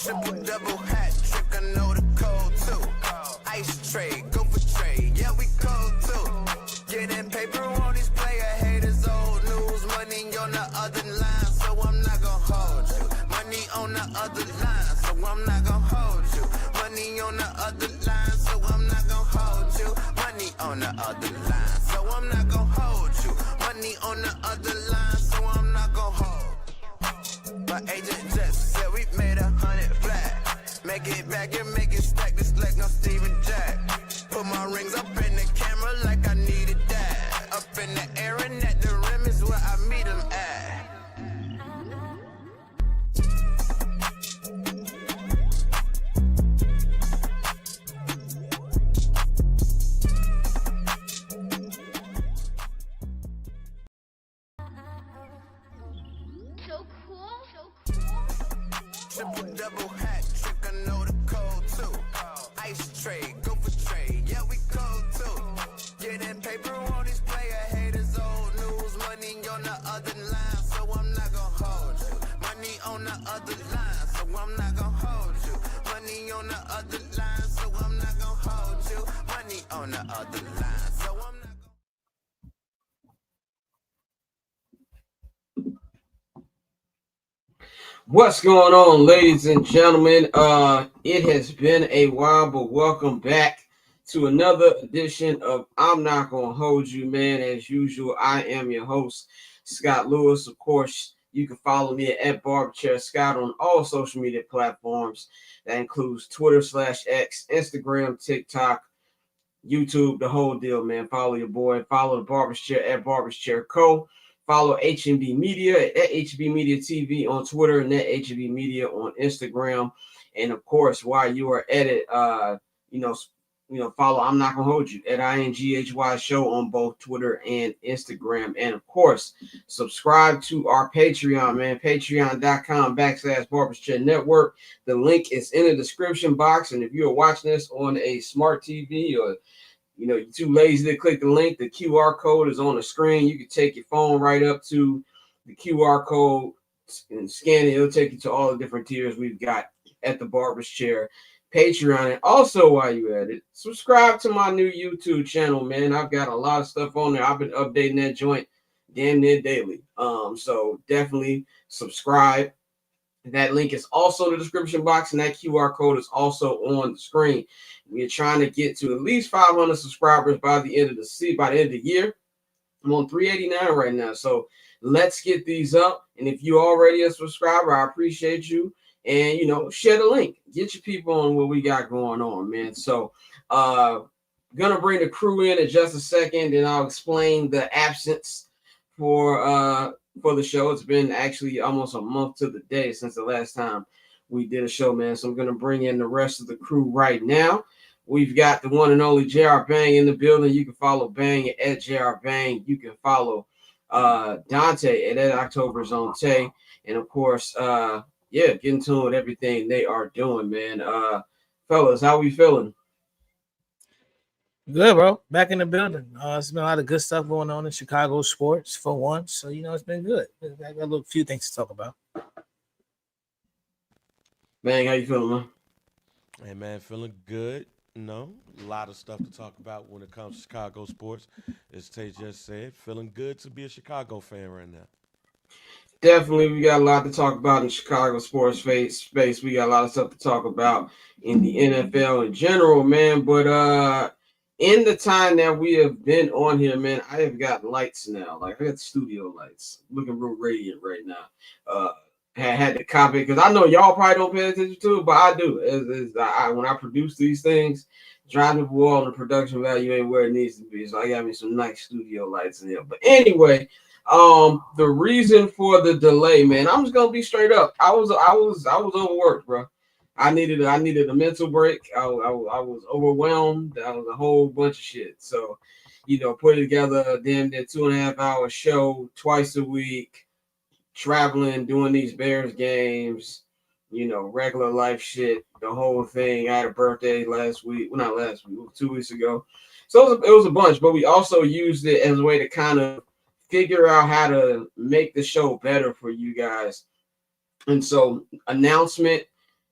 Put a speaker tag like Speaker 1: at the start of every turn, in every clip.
Speaker 1: Triple double hat trick, I know the code too. Ice trade, go for trade, yeah we cold too. Getting paper on these player haters, old news. Money on the other line, so I'm not gonna hold you. Money on the other line, so I'm not gonna hold you. Money on the other line, so I'm not gonna hold you. Money on the other line, so I'm not gonna hold you. Money on the other line, so I'm not gonna hold. My agent just said we made 100 flat. Make it back and make it stack, this like no Steven Jack. Put my rings up in the camera like I needed that. Up in the air and at the rim is where I meet them at. Triple double hat trick, I know the code too. Ice trade, go for trade, yeah we cold too. Getting paper on these player haters, old news. Money on the other line, so I'm not gonna hold you. Money on the other line, so I'm not gonna hold you. Money on the other line, so I'm not gonna hold you. Money on the other line, so I'm not gonna.
Speaker 2: What's going on, ladies and gentlemen? It has been a while, but welcome back to another edition of I'm Not Gonna Hold You, man. As usual, I am your host, Scott Lewis. Of course, you can follow me at Barberchair Scott on all social media platforms. That includes Twitter/X, Instagram, TikTok, YouTube, the whole deal, man. Follow your boy. Follow the Barberchair at Barberchair Co. Follow HB Media at HB Media TV on Twitter and at HB Media on Instagram. And of course, while you are at it, follow I'm Not Gonna Hold You at INGHY Show on both Twitter and Instagram. And of course, subscribe to our Patreon, man. Patreon.com/Barberchair Network. The link is in the description box. And if you're watching this on a smart TV or you're too lazy to click the link, the QR code is on the screen. You can take your phone right up to the QR code and scan it. It'll take you to all the different tiers we've got at the Barber's Chair Patreon. And also, while you're at it, subscribe to my new YouTube channel, man. I've got a lot of stuff on there. I've been updating that joint damn near daily. So definitely subscribe. That link is also in the description box, and that QR code is also on the screen. We're trying to get to at least 500 subscribers by the end of the year. I'm on 389 right now, so let's get these up. And if you're already a subscriber, I appreciate you. And share the link. Get your people on what we got going on, man. So, gonna bring the crew in just a second, and I'll explain the absence for the show. It's been actually almost a month to the day since the last time we did a show, man. So I'm going to bring in the rest of the crew right now. We've got the one and only JR Bang in the building. You can follow Bang at JR Bang. You can follow Dante at October's Own Tay. And of course, get in tune with everything they are doing, man. Fellas, how we feeling?
Speaker 3: Good, bro. Back in the building. It's been a lot of good stuff going on in Chicago sports for once. So, it's been good. I got a few things to talk about.
Speaker 2: Bang, how you feeling, man?
Speaker 4: Hey, man, feeling good. A lot of stuff to talk about when it comes to Chicago sports. As Tay just said, feeling good to be a Chicago fan right now.
Speaker 2: Definitely, we got a lot to talk about in Chicago sports space. We got a lot of stuff to talk about in the NFL in general, man. But in the time that we have been on here, man, I have got lights now. Like, I got studio lights. Looking real radiant right now. Had to copy it because I know y'all probably don't pay attention to it, but I do. When I produce these things, driving the wall and the production value ain't where it needs to be. So I got me some nice studio lights in there. But anyway, the reason for the delay, man, I'm just gonna be straight up. I was overworked, bro. I needed a mental break. I was overwhelmed. That was a whole bunch of shit. So, put together a damn near 2.5 hour show twice a week, traveling, doing these Bears games, regular life shit, the whole thing. I had a birthday last week. Well, not last week, 2 weeks ago. So it was a bunch, but we also used it as a way to kind of figure out how to make the show better for you guys. And so announcement,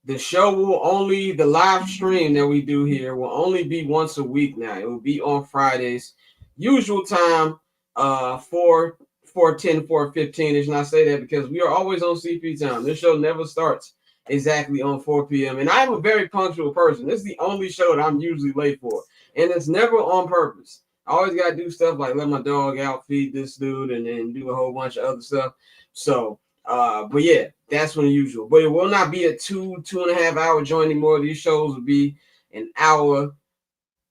Speaker 2: The show the live stream that we do here will only be once a week now. It will be on Fridays, usual time, 4:10, 4:15. And I say that because we are always on CP time. This show never starts exactly on 4 p.m. And I'm a very punctual person. This is the only show that I'm usually late for. And it's never on purpose. I always got to do stuff like let my dog out, feed this dude, and then do a whole bunch of other stuff. So, but yeah, that's when usual. But it will not be a 2.5 hour joint anymore. These shows will be an hour,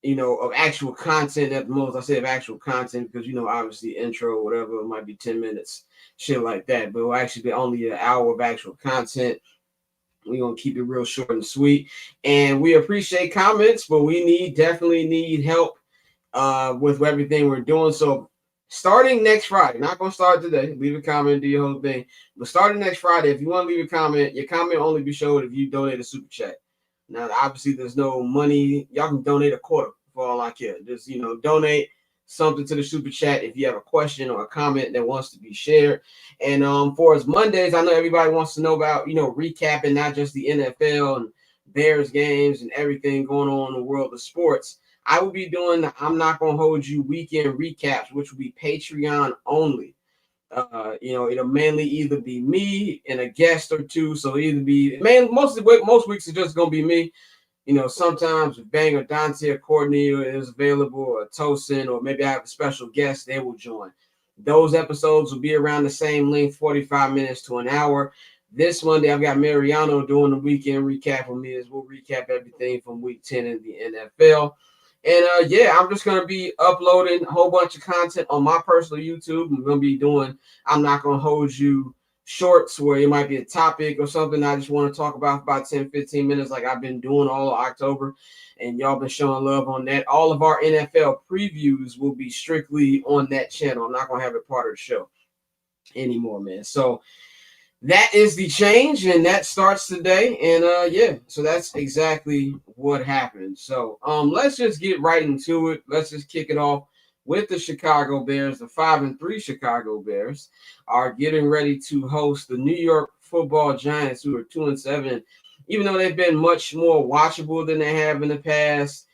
Speaker 2: of actual content at the most. I say of actual content because, obviously intro, whatever, it might be 10 minutes, shit like that. But it will actually be only an hour of actual content. We're going to keep it real short and sweet. And we appreciate comments, but we definitely need help with everything we're doing. So starting next Friday, not going to start today. Leave a comment, do your whole thing. But starting next Friday, if you want to leave a comment, your comment will only be showed if you donate a super chat. Now, obviously, there's no money. Y'all can donate a quarter for all I care. Just, donate something to the super chat if you have a question or a comment that wants to be shared. And for us Mondays, I know everybody wants to know about, recapping not just the NFL and Bears games and everything going on in the world of sports. I will be doing the I'm Not Gonna Hold You weekend recaps, which will be Patreon only. It'll mainly either be me and a guest or two. So either be most weeks it's just gonna be me. Sometimes Bang or Dante or Courtney is available, or Tosin, or maybe I have a special guest, they will join. Those episodes will be around the same length, 45 minutes to an hour. This Monday, I've got Mariano doing the weekend recap for me, as we'll recap everything from week 10 in the NFL. And I'm just going to be uploading a whole bunch of content on my personal YouTube. I'm going to be doing I'm Not Going to Hold You shorts where it might be a topic or something I just want to talk about for about 10, 15 minutes like I've been doing all of October. And y'all been showing love on that. All of our NFL previews will be strictly on that channel. I'm not going to have it part of the show anymore, man. So that is the change, and that starts today. And so that's exactly what happened. So let's just get right into it. Let's just kick it off with the Chicago Bears. The 5-3 Chicago Bears are getting ready to host the New York Football Giants, who are 2-7. Even though they've been much more watchable than they have in the past,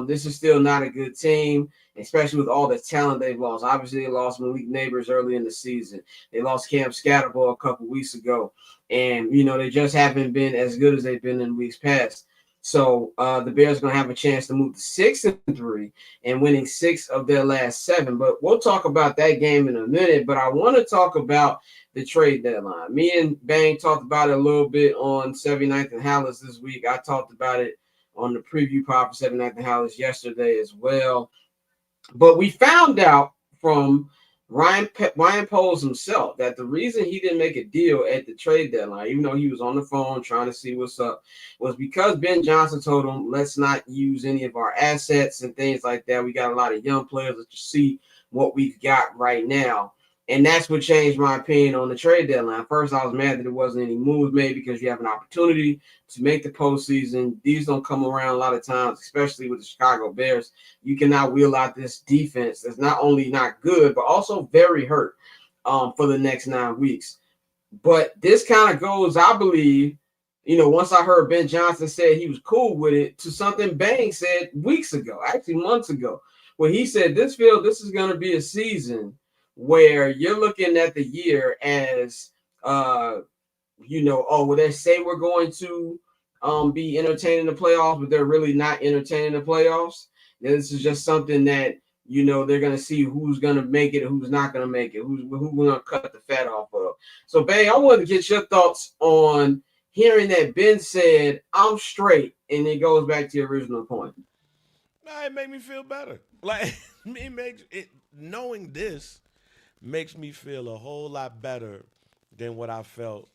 Speaker 2: this is still not a good team, especially with all the talent they've lost. Obviously, they lost Malik Neighbors early in the season. They lost Cam Scatterbo a couple weeks ago. And, they just haven't been as good as they've been in weeks past. So the Bears are going to have a chance to move to 6-3 and winning 6 of their last 7. But we'll talk about that game in a minute. But I want to talk about the trade deadline. Me and Bang talked about it a little bit on 79th and Hallis this week. I talked about it on the preview pod for 79th and Hallis yesterday as well. But we found out from Ryan Poles himself that the reason he didn't make a deal at the trade deadline, even though he was on the phone trying to see what's up, was because Ben Johnson told him, let's not use any of our assets and things like that. We got a lot of young players. Let's just see what we've got right now. And that's what changed my opinion on the trade deadline. First, I was mad that there wasn't any moves made because you have an opportunity to make the postseason. These don't come around a lot of times, especially with the Chicago Bears. You cannot wheel out this defense that's not only not good, but also very hurt for the next 9 weeks. But this kind of goes, I believe, once I heard Ben Johnson say he was cool with it, to something Bang said weeks ago, actually months ago, where he said this is going to be a season where you're looking at the year as, they say we're going to be entertaining the playoffs, but they're really not entertaining the playoffs. This is just something that, they're going to see who's going to make it and who's not going to make it, who's going to cut the fat off of. So, Bang, I wanted to get your thoughts on hearing that Ben said, I'm straight, and it goes back to your original point.
Speaker 4: Nah, it made me feel better. Like, knowing this makes me feel a whole lot better than what I felt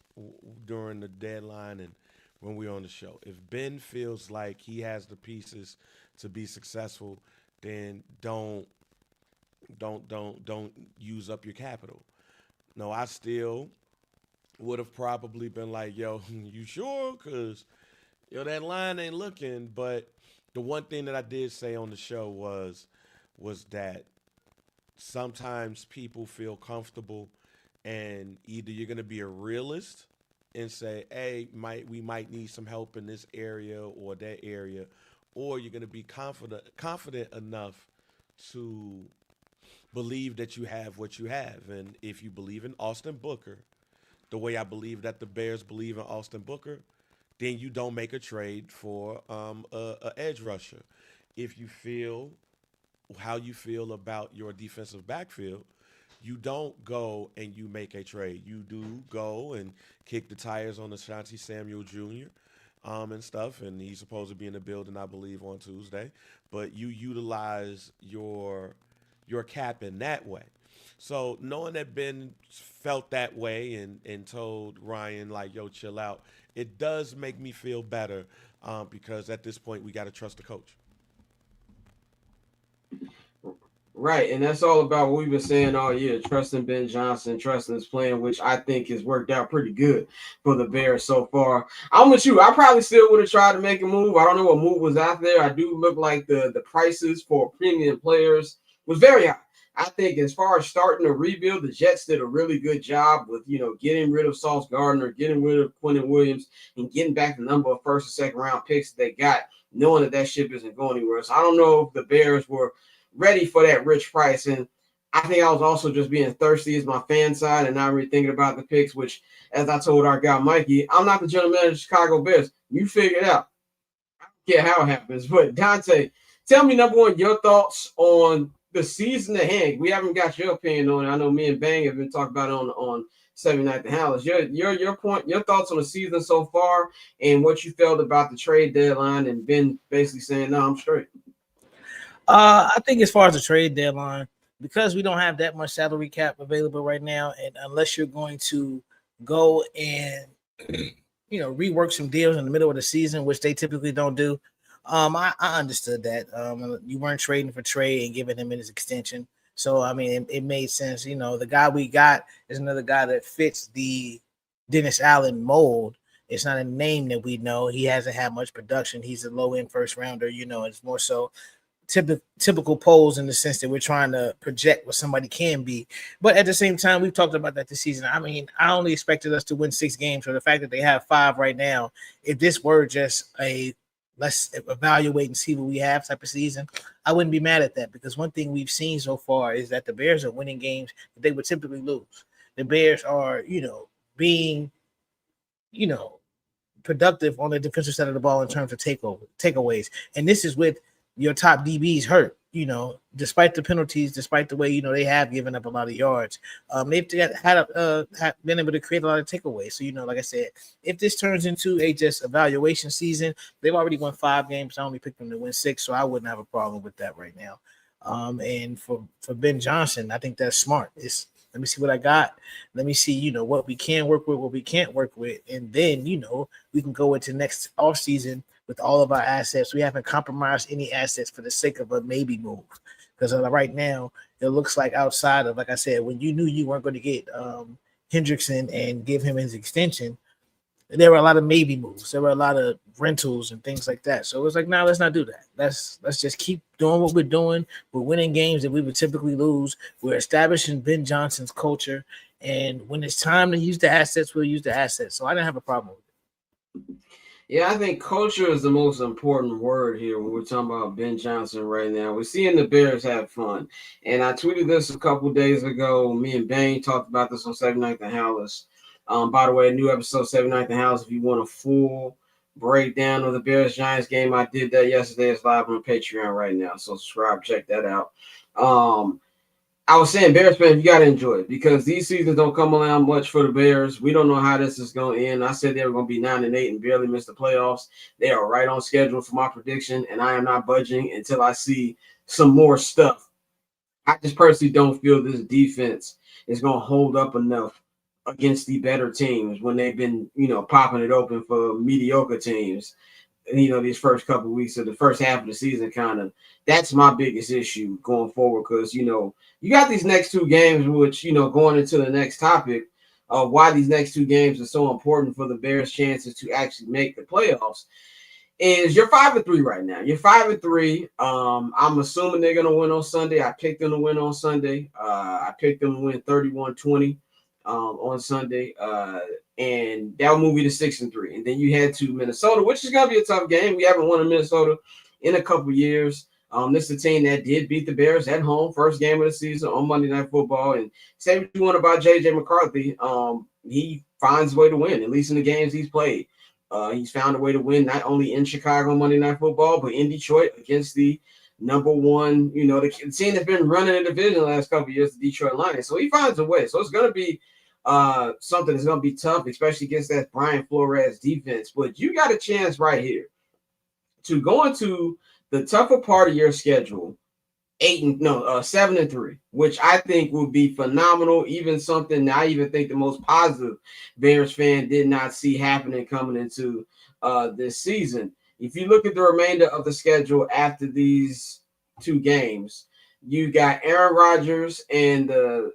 Speaker 4: during the deadline and when we were on the show. If Ben feels like he has the pieces to be successful, then don't use up your capital. No, I still would have probably been like, yo, you sure? Because, that line ain't looking. But the one thing that I did say on the show was that sometimes people feel comfortable, and either you're going to be a realist and say, hey, we might need some help in this area or that area, or you're going to be confident enough to believe that you have what you have. And if you believe in Austin Booker, the way I believe that the Bears believe in Austin Booker, then you don't make a trade for a edge rusher. If you feel how you feel about your defensive backfield, you don't go and you make a trade. You do go and kick the tires on Ashanti Samuel Jr. And stuff, and he's supposed to be in the building, I believe, on Tuesday. But you utilize your cap in that way. So knowing that Ben felt that way and told Ryan, like, yo, chill out, it does make me feel better because at this point we got to trust the coach.
Speaker 2: Right, and that's all about what we've been saying all year, trusting Ben Johnson, trusting his plan, which I think has worked out pretty good for the Bears so far. I'm with you. I probably still would have tried to make a move. I don't know what move was out there. I do look like the prices for premium players was very high. I think as far as starting to rebuild, the Jets did a really good job with, getting rid of Sauce Gardner, getting rid of Quentin Williams, and getting back the number of first and second round picks that they got, knowing that ship isn't going anywhere. So I don't know if the Bears were ready for that rich price. And I think I was also just being thirsty as my fan side and not really thinking about the picks, which, as I told our guy Mikey, I'm not the general manager of the Chicago Bears. You figure it out. I don't care how it happens. But Dante, tell me, number one, your thoughts on the season at hand. We haven't got your opinion on it. I know me and Bang have been talking about it on 79th and Hallis. Your thoughts on the season so far and what you felt about the trade deadline and Ben basically saying, no, I'm straight.
Speaker 3: I think as far as the trade deadline, because we don't have that much salary cap available right now, and unless you're going to go and rework some deals in the middle of the season, which they typically don't do, I understood that. You weren't trading for Trey and giving him his extension, so I mean it made sense. The guy we got is another guy that fits the Dennis Allen mold. It's not a name that we know. He hasn't had much production. He's a low end first rounder. It's more so typical polls in the sense that we're trying to project what somebody can be. But at the same time, we've talked about that this season. I mean, I only expected us to win 6 games. So the fact that they have 5 right now, if this were just a let's evaluate and see what we have type of season, I wouldn't be mad at that, because one thing we've seen so far is that the Bears are winning games that they would typically lose. The Bears are, being, productive on the defensive side of the ball in terms of takeaways. And this is with your top DBs hurt, despite the penalties, despite the way, they have given up a lot of yards. They've been able to create a lot of takeaways. So, like I said, if this turns into a just evaluation season, they've already won 5 games. I only picked them to win 6, so I wouldn't have a problem with that right now. And for Ben Johnson, I think that's smart. Let me see what I got. Let me see, what we can work with, what we can't work with. And then, we can go into next offseason with all of our assets. We haven't compromised any assets for the sake of a maybe move. Because right now, it looks like outside of, like I said, when you knew you weren't going to get Hendrickson and give him his extension, there were a lot of maybe moves. There were a lot of rentals and things like that. So it was like, no, let's not do that. Let's just keep doing what we're doing. We're winning games that we would typically lose. We're establishing Ben Johnson's culture. And when it's time to use the assets, we'll use the assets. So I didn't have a problem with it.
Speaker 2: Yeah, I think culture is the most important word here when we're talking about Ben Johnson right now. We're seeing the Bears have fun. And I tweeted this a couple days ago. Me and Bane talked about this on 79th and Hallis. By the way, a new episode 79th and Hallis. If you want a full breakdown of the Bears-Giants game, I did that yesterday. It's live on Patreon right now. So subscribe, check that out. I was saying, Bears fans, you got to enjoy it because these seasons don't come around much for the Bears. We don't know how this is going to end. I said they were going to be 9-8 and barely miss the playoffs. They are right on schedule for my prediction, and I am not budging until I see some more stuff. I just personally don't feel this defense is going to hold up enough against the better teams when they've been, popping it open for mediocre teams. These first couple of weeks of the first half of the season, that's my biggest issue going forward. Because, you got these next 2 games, which, going into the next topic of why these next 2 games are so important for the Bears' chances to actually make the playoffs is you're 5-3 right now. You're 5-3. I'm assuming they're going to win on Sunday. I picked them to win on Sunday. I picked them to win 31-20. on Sunday, and that will move you to 6-3. And then you head to Minnesota, which is gonna be a tough game. We haven't won in Minnesota in a couple years. This is a team that did beat the Bears at home, first game of the season on Monday Night Football. And say what you want about JJ McCarthy, he finds a way to win, at least in the games he's played. He's found a way to win not only in Chicago on Monday Night Football, but in Detroit against the number one, the team that's been running the division the last couple of years, the Detroit Lions. So he finds a way. So it's going to be something that's going to be tough, especially against that Brian Flores defense. But you got a chance right here to go into the tougher part of your schedule, 7-3, which I think will be phenomenal. Even something that I even think the most positive Bears fan did not see happening coming into this season. If you look at the remainder of the schedule after these two games, you got Aaron Rodgers and the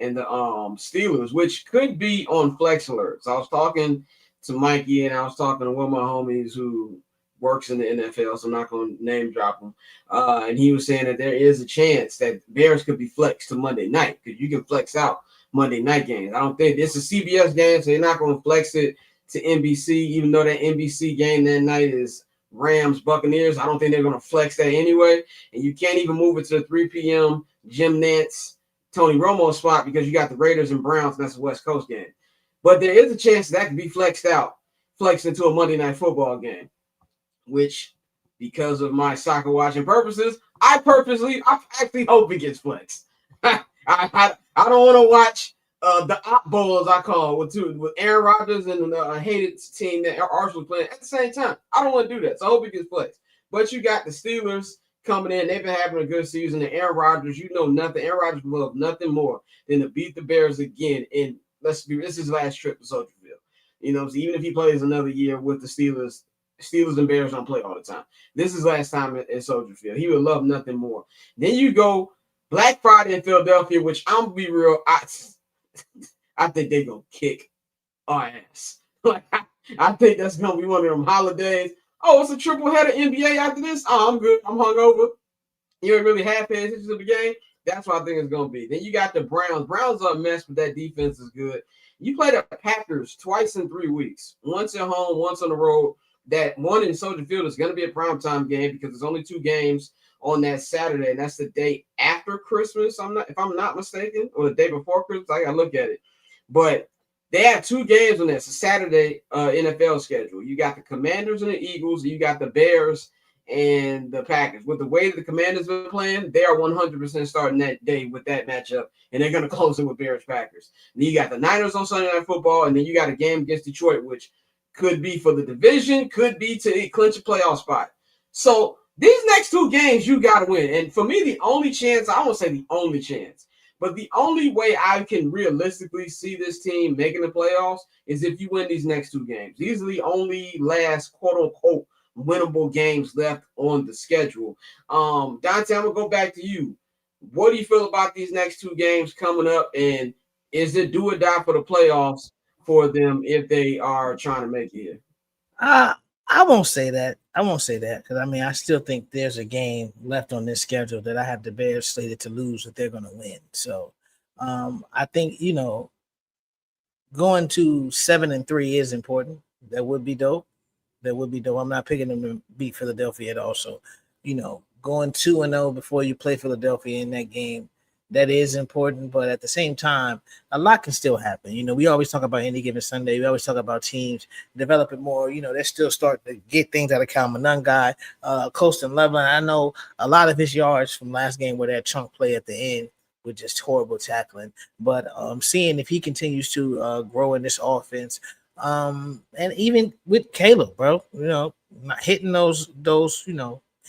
Speaker 2: Steelers, which could be on flex alerts. I was talking to Mikey and I was talking to one of my homies who works in the NFL, so I'm not going to name drop him. And he was saying that there is a chance that Bears could be flexed to Monday night because you can flex out Monday night games. I don't think it's a CBS game, so they're not going to flex it to NBC, even though that NBC game that night is Rams Buccaneers. I don't think they're going to flex that anyway. And you can't even move it to the 3 p.m. Jim Nantz, Tony Romo spot because you got the Raiders and Browns, and that's a West Coast game. But there is a chance that could be flexed into a Monday Night Football game, which, because of my soccer watching purposes, I actually hope it gets flexed. I don't want to watch the Op Bowl, as I call it, with Aaron Rodgers and the hated team that Arsenal playing at the same time. I don't want to do that, so I hope it gets flexed. But you got the Steelers coming in. They've been having a good season. And Aaron Rodgers, nothing. Aaron Rodgers will love nothing more than to beat the Bears again. And this is his last trip to Soldier Field. So even if he plays another year with the Steelers and Bears don't play all the time. This is last time at Soldier Field. He would love nothing more. Then you go Black Friday in Philadelphia, which I'm going to be real, I think they're going to kick our ass. I think that's going to be one of them holidays. Oh, it's a triple header NBA after this? Oh, I'm good. I'm hungover. You ain't really half paying attention to the game. That's what I think it's going to be. Then you got the Browns. Browns are a mess, but that defense is good. You play the Packers twice in 3 weeks. Once at home, once on the road. That one in Soldier Field is going to be a primetime game because there's only 2 games on that Saturday, and that's the day after Christmas. If I'm not mistaken, or the day before Christmas. I got to look at it. But they have 2 games on that. It's a Saturday NFL schedule. You got the Commanders and the Eagles. And you got the Bears and the Packers. With the way that the Commanders been playing, they are 100% starting that day with that matchup, and they're going to close it with Bears-Packers. And then you got the Niners on Sunday Night Football, and then you got a game against Detroit, which could be for the division, could be to clinch a playoff spot. So these next 2 games, you got to win. And for me, the only chance, I won't say the only chance, but the only way I can realistically see this team making the playoffs is if you win these next 2 games. These are the only last, quote-unquote, winnable games left on the schedule. Dante, I'm going to go back to you. What do you feel about these next 2 games coming up? And is it do or die for the playoffs for them if they are trying to make it here?
Speaker 3: I won't say that. Because, I still think there's a game left on this schedule that I have the Bears slated to lose that they're going to win. So I think, going to 7-3 is important. That would be dope. I'm not picking them to beat Philadelphia at all. So, going 2-0 before you play Philadelphia in that game, that is important, but at the same time, a lot can still happen. We always talk about any given Sunday. We always talk about teams developing more. They're still starting to get things out of Cal Monungai, Colston Loveland. I know a lot of his yards from last game were that chunk play at the end with just horrible tackling. But seeing if he continues to grow in this offense, and even with Caleb, bro, not hitting those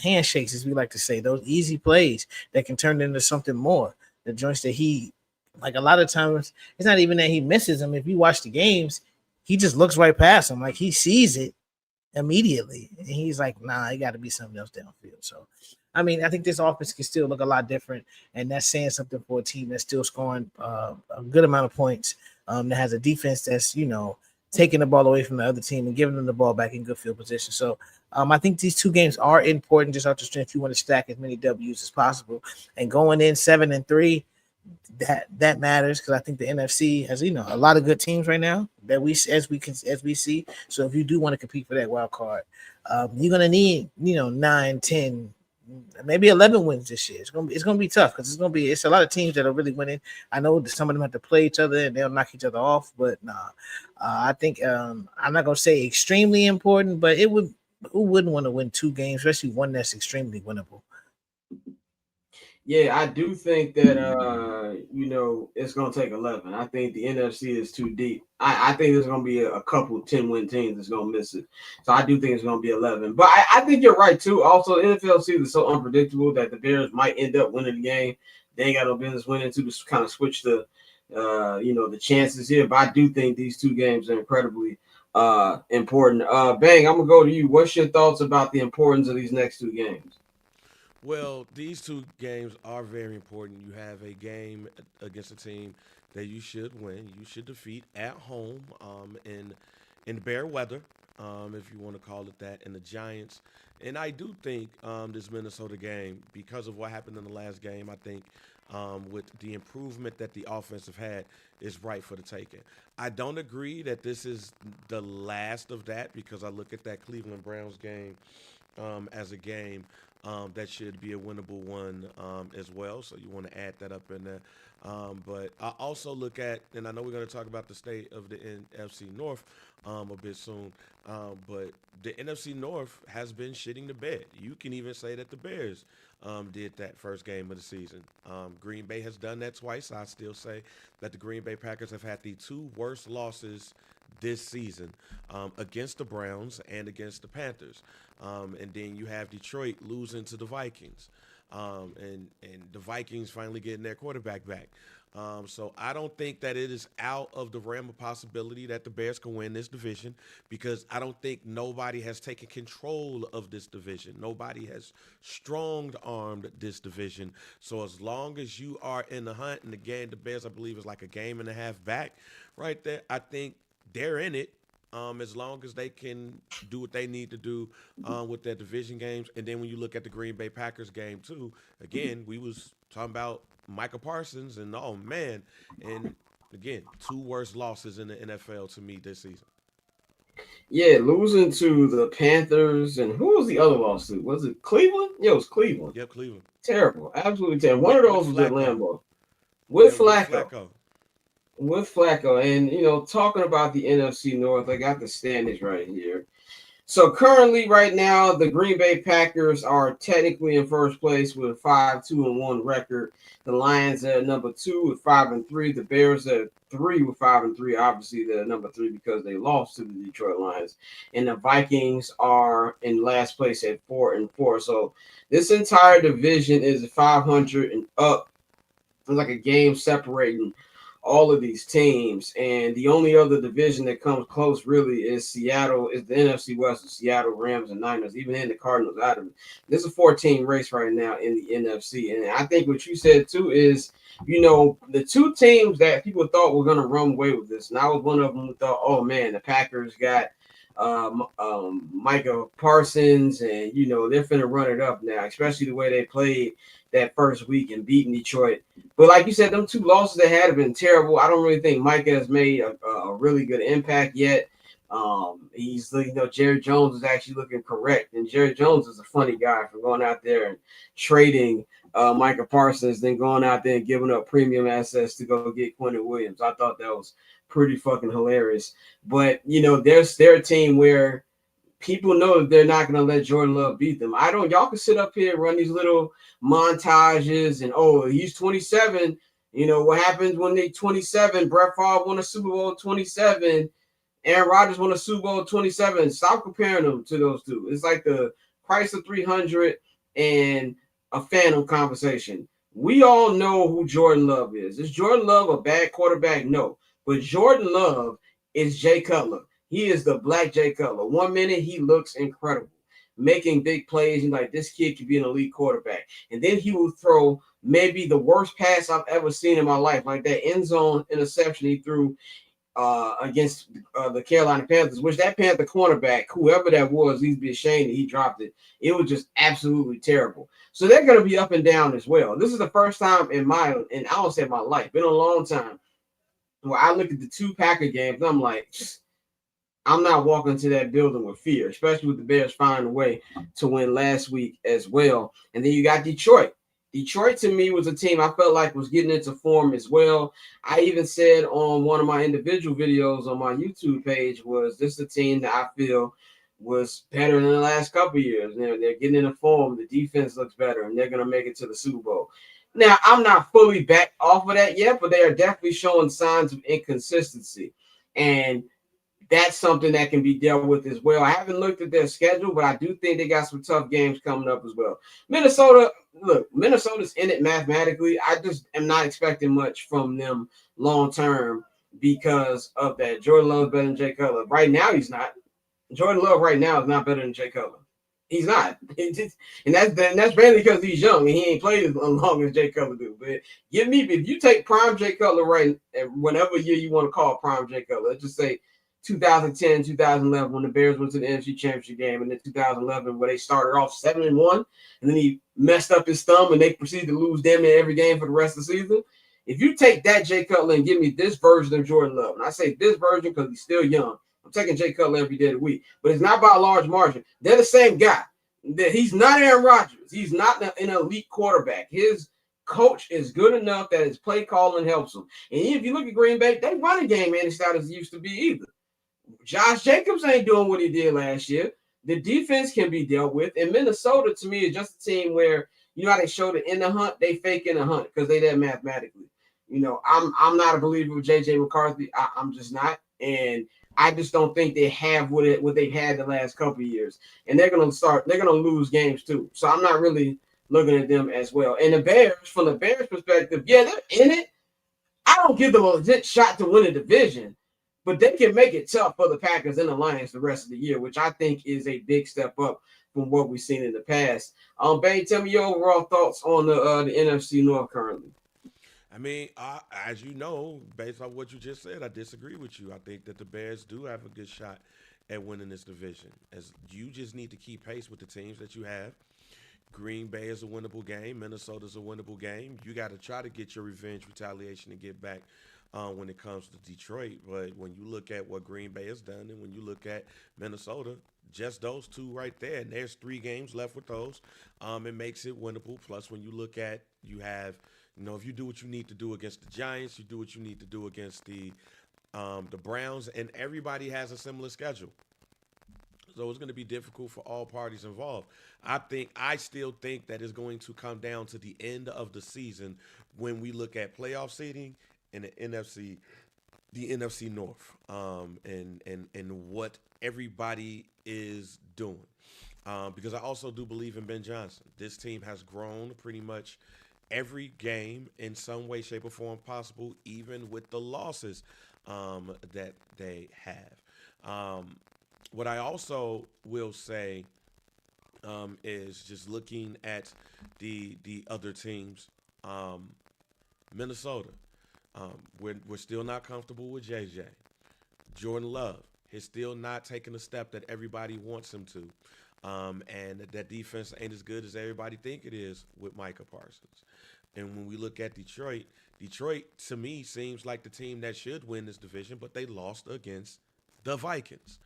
Speaker 3: handshakes, as we like to say, those easy plays that can turn into something more. The joints that he, like a lot of times, it's not even that he misses them. If you watch the games, he just looks right past him. Like he sees it immediately. And he's like, nah, it got to be something else downfield. So, I think this offense can still look a lot different. And that's saying something for a team that's still scoring a good amount of points, that has a defense that's, taking the ball away from the other team and giving them the ball back in good field position. So I think these 2 games are important just out the strength. You want to stack as many W's as possible. And going in 7-3, that matters because I think the NFC has a lot of good teams right now that we see. So if you do want to compete for that wild card, you're gonna need 9, 10, maybe 11 wins this year. It's gonna be tough because it's a lot of teams that are really winning. I know that some of them have to play each other and they'll knock each other off, but nah, I think I'm not gonna say extremely important, but it would. Who wouldn't want to win 2 games, especially one that's extremely winnable?
Speaker 2: Yeah, I do think that it's gonna take 11. I think the NFC is too deep. I think there's gonna be a couple 10-win teams that's gonna miss it. So I do think it's gonna be 11. But I think you're right too. Also, the NFL season is so unpredictable that the Bears might end up winning the game. They ain't got no business winning to just kind of switch the the chances here. But I do think these 2 games are incredibly important. Bang, I'm gonna go to you. What's your thoughts about the importance of these next 2 games?
Speaker 4: Well, these 2 games are very important. You have a game against a team that you should win. You should defeat at home in bare weather, if you want to call it that, and the Giants. And I do think this Minnesota game, because of what happened in the last game, I think with the improvement that the offense have had, is right for the taking. I don't agree that this is the last of that because I look at that Cleveland Browns game as a game that should be a winnable one as well. So you want to add that up in there. But I also look at, and I know we're going to talk about the state of the NFC North a bit soon, but the NFC North has been shitting the bed. You can even say that the Bears did that first game of the season. Green Bay has done that twice. I still say that the Green Bay Packers have had the 2 worst losses this season against the Browns and against the Panthers. And then you have Detroit losing to the Vikings. And the Vikings finally getting their quarterback back. So I don't think that it is out of the realm of possibility that the Bears can win this division because I don't think nobody has taken control of this division. Nobody has strong-armed this division. So as long as you are in the hunt, and again, the Bears, I believe, is like a game and a half back right there, I think they're in it. As long as they can do what they need to do with their division games. And then when you look at the Green Bay Packers game too, again, we was talking about Micah Parsons and oh man, and again, 2 worst losses in the NFL to me this season.
Speaker 2: Yeah, losing to the Panthers and who was the other loss to? Was it Cleveland? Yeah, it was Cleveland.
Speaker 4: Yep, Cleveland.
Speaker 2: Terrible, absolutely terrible. One of those was at Lambeau with
Speaker 4: Yeah, with
Speaker 2: Flacco. With Flacco, and talking about the NFC North, I got the standings right here. So currently, right now, the Green Bay Packers are technically in first place with a 5-2-1 record. The Lions are at number 2 with 5-3. The Bears are at 3 with 5-3. Obviously, they're number 3 because they lost to the Detroit Lions. And the Vikings are in last place at 4-4. So this entire division is 500 and up. It's like a game separating all of these teams, and the only other division that comes close really is Seattle, is the NFC West of Seattle, Rams, and Niners, even in the Cardinals out of it. This is a 14 race right now in the NFC, and I think what you said too is, the 2 teams that people thought were going to run away with this, and I was one of them who thought, oh man, the Packers got Micah Parsons, and they're finna run it up now, especially the way they played that first week and beating Detroit. But like you said, them 2 losses they had have been terrible. I don't really think Micah has made a really good impact yet. He's Jerry Jones is actually looking correct, and Jerry Jones is a funny guy for going out there and trading Micah Parsons, then going out there and giving up premium assets to go get Quentin Williams. I thought that was pretty fucking hilarious. But they're a team where people know that they're not going to let Jordan Love beat them. Y'all can sit up here and run these little montages and, oh, he's 27. What happens when they 27? Brett Favre won a Super Bowl 27. Aaron Rodgers won a Super Bowl 27. Stop comparing them to those 2. It's like the price of 300 and a Phantom conversation. We all know who Jordan Love is. Is Jordan Love a bad quarterback? No. But Jordan Love is Jay Cutler. He is the black Jay Cutler. 1 minute, he looks incredible, making big plays. And like, this kid could be an elite quarterback. And then he will throw maybe the worst pass I've ever seen in my life, like that end zone interception he threw against the Carolina Panthers, which that Panther cornerback, whoever that was, he'd be ashamed that he dropped it. It was just absolutely terrible. So they're going to be up and down as well. This is the first time in I don't say my life, been a long time, where I look at the 2 Packer games, I'm like, I'm not walking to that building with fear, especially with the Bears finding a way to win last week as well. And then you got Detroit. Detroit, to me, was a team I felt like was getting into form as well. I even said on one of my individual videos on my YouTube page was this is a team that I feel was better than the last couple of years. They're getting into form. The defense looks better, and they're going to make it to the Super Bowl. Now, I'm not fully back off of that yet, but they are definitely showing signs of inconsistency. And that's something that can be dealt with as well. I haven't looked at their schedule, but I do think they got some tough games coming up as well. Minnesota's in it mathematically. I just am not expecting much from them long term because of that. Jordan Love better than Jay Cutler. Right now, he's not. Jordan Love right now is not better than Jay Cutler. He's not. And that's mainly because he's young and he ain't played as long as Jay Cutler do. But if you take prime Jay Cutler right, whatever year you want to call prime Jay Cutler, let's just say 2010, 2011, when the Bears went to the NFC Championship game, and then 2011, where they started off 7-1, and then he messed up his thumb, and they proceeded to lose damn near every game for the rest of the season. If you take that Jay Cutler and give me this version of Jordan Love, and I say this version because he's still young, I'm taking Jay Cutler every day of the week, but it's not by a large margin. They're the same guy. He's not Aaron Rodgers. He's not an elite quarterback. His coach is good enough that his play calling helps him. And if you look at Green Bay, they run a game ain't as stout as it used to be either. Josh Jacobs ain't doing what he did last year. The defense can be dealt with. And Minnesota, to me, is just a team where, you know how they showed it in the hunt? They fake in the hunt because they did mathematically. You know, I'm not a believer with J.J. McCarthy. I'm just not. And I just don't think they have what they've had the last couple of years. And they're going to lose games too. So I'm not really looking at them as well. And the Bears, from the Bears perspective, yeah, they're in it. I don't give them a legit shot to win a division. But they can make it tough for the Packers and the Lions the rest of the year, which I think is a big step up from what we've seen in the past. Bane, tell me your overall thoughts on the NFC North currently.
Speaker 4: I mean, as you know, based on what you just said, I disagree with you. I think that the Bears do have a good shot at winning this division. As you just need to keep pace with the teams that you have. Green Bay is a winnable game. Minnesota's a winnable game. You got to try to get your revenge, retaliation, and get back when it comes to Detroit. But when you look at what Green Bay has done and when you look at Minnesota, just those two right there, and there's 3 games left with those, it makes it winnable. Plus, when you look at, you have, you know, if you do what you need to do against the Giants, you do what you need to do against the Browns, and everybody has a similar schedule. So it's going to be difficult for all parties involved. I still think that it's going to come down to the end of the season when we look at playoff seeding in the NFC North, and what everybody is doing. Because I also do believe in Ben Johnson. This team has grown pretty much every game in some way, shape, or form possible, even with the losses that they have. What I also will say is just looking at the other teams, Minnesota. We're still not comfortable with JJ. Jordan Love is still not taking the step that everybody wants him to. And that defense ain't as good as everybody think it is with Micah Parsons. And when we look at Detroit to me seems like the team that should win this division, but they lost against the Vikings.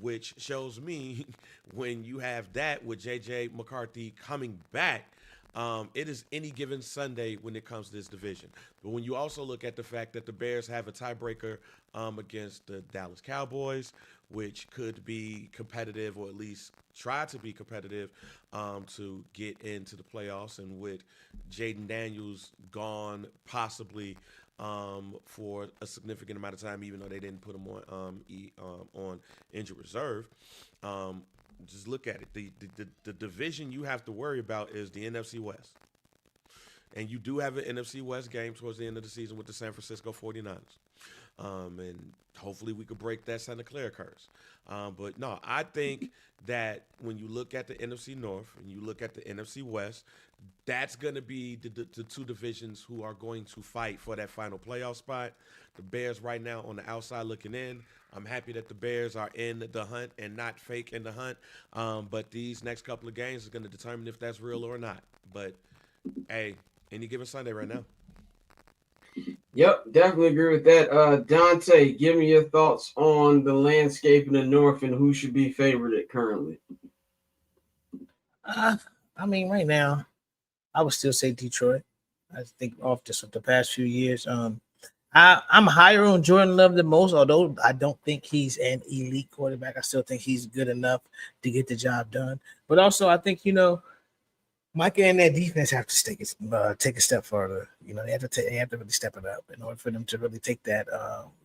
Speaker 4: Which shows me when you have that with J.J. McCarthy coming back, it is any given Sunday when it comes to this division. But when you also look at the fact that the Bears have a tiebreaker against the Dallas Cowboys, which could be competitive or at least try to be competitive to get into the playoffs, and with Jaden Daniels gone possibly for a significant amount of time, even though they didn't put him on injured reserve. Just look at it. The division you have to worry about is the NFC West. And you do have an NFC West game towards the end of the season with the San Francisco 49ers. And hopefully we could break that Santa Clara curse. But no, I think that when you look at the NFC North and you look at the NFC West, that's going to be the two divisions who are going to fight for that final playoff spot. The Bears right now on the outside looking in. I'm happy that the Bears are in the hunt and not fake in the hunt. But these next couple of games is going to determine if that's real or not. But, hey, any given Sunday right now.
Speaker 2: Yep, definitely agree with that. Dante, give me your thoughts on the landscape in the North and who should be favored currently.
Speaker 3: I mean, right now, I would still say Detroit. I think off just the past few years. I'm higher on Jordan Love than most, although I don't think he's an elite quarterback. I still think he's good enough to get the job done. But also, I think Micah and that defense have to take a step further. They have to really step it up in order for them to really take that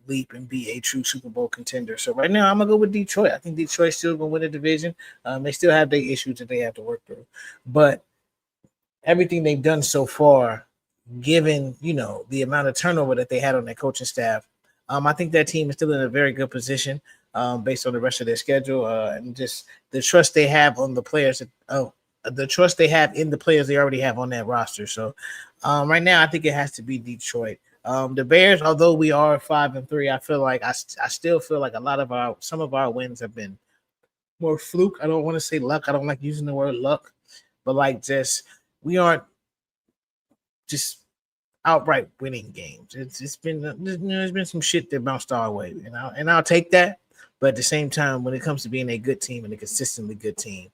Speaker 3: leap and be a true Super Bowl contender. So right now, I'm gonna go with Detroit. I think Detroit's still gonna win the division. They still have their issues that they have to work through, but everything they've done so far, given the amount of turnover that they had on their coaching staff, I think that team is still in a very good position based on the rest of their schedule and just the trust they have on the players. The trust they have in the players they already have on that roster. So right now, I think it has to be Detroit. The Bears, although we are 5-3, I feel like I still feel like some of our wins have been more fluke. I don't want to say luck. I don't like using the word luck, but we aren't just outright winning games. It's been there's been some shit that bounced our way, and I'll take that. But at the same time, when it comes to being a good team and a consistently good team,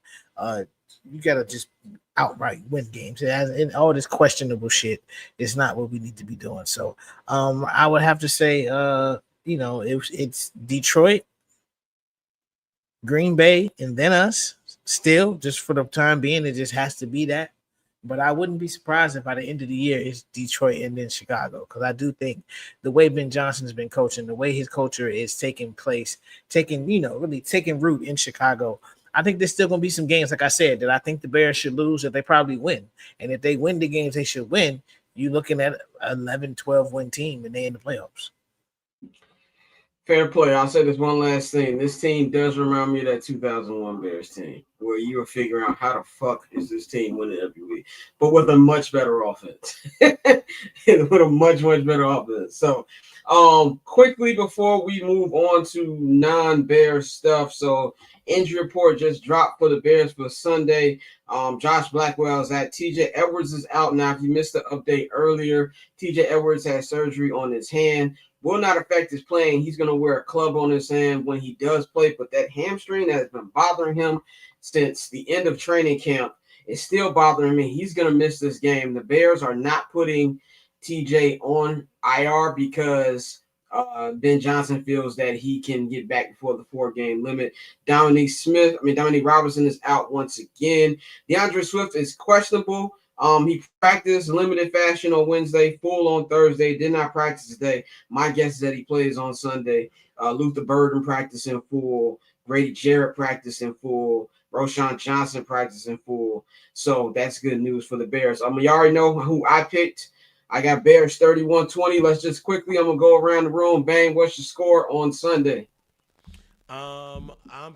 Speaker 3: you gotta just outright win games. And all this questionable shit is not what we need to be doing. So I would have to say it's Detroit, Green Bay, and then us. Still, just for the time being, it just has to be that. But I wouldn't be surprised if by the end of the year it's Detroit and then Chicago, because I do think the way Ben Johnson's been coaching, the way his culture is taking root in Chicago, I think there's still going to be some games, like I said, that I think the Bears should lose, that they probably win. And if they win the games they should win, you're looking at an 11, 12 win team and they're in the playoffs.
Speaker 2: Fair play. I'll say this one last thing. This team does remind me of that 2001 Bears team, where you were figuring out how the fuck is this team winning every week, but with a much better offense. With a much, much better offense. So, quickly before we move on to non-Bears stuff, so injury report just dropped for the Bears for Sunday. Josh Blackwell is out. TJ Edwards is out now. If you missed the update earlier, TJ Edwards had surgery on his hand. Will not affect his playing. He's going to wear a club on his hand when he does play, but that hamstring that has been bothering him since the end of training camp is still bothering me. He's going to miss this game. The Bears are not putting TJ on IR because Ben Johnson feels that he can get back before the 4-game limit. Dominique Robinson is out once again. DeAndre Swift is questionable. He practiced limited fashion on Wednesday, full on Thursday, did not practice today. My guess is that he plays on Sunday. Luther Burden practiced in full. Grady Jarrett practiced in full. Roshan Johnson practiced in full. So that's good news for the Bears. You already know who I picked. I got Bears 31-20. Let's just quickly, I'm going to go around the room. Bang, what's your score on Sunday?
Speaker 4: I'm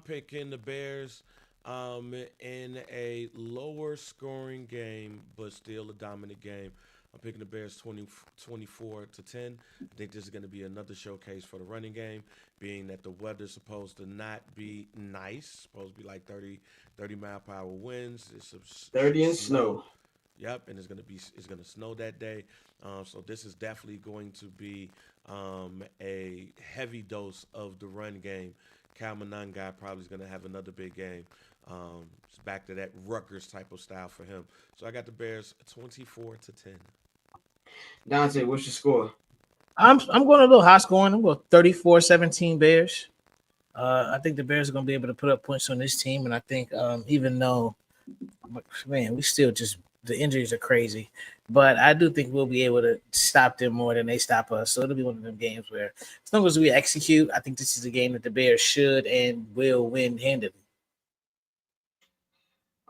Speaker 4: picking the Bears in a lower scoring game, but still a dominant game. I'm picking the Bears 24-10. I think this is going to be another showcase for the running game, being that the weather's supposed to not be nice, supposed to be like 30 mile per hour winds. It's
Speaker 2: 30 and snow.
Speaker 4: Yep, and it's gonna snow that day. So this is definitely going to be a heavy dose of the run game. Cal Monangai probably is going to have another big game. It's back to that Rutgers type of style for him. So I got the Bears 24-10.
Speaker 2: Dante, what's your score?
Speaker 3: I'm going a little high scoring. I'm going 34-17 Bears. I think the Bears are going to be able to put up points on this team, and I think even though, man, we still just the injuries are crazy, but I do think we'll be able to stop them more than they stop us. So it'll be one of them games where, as long as we execute, I think this is a game that the Bears should and will win handily.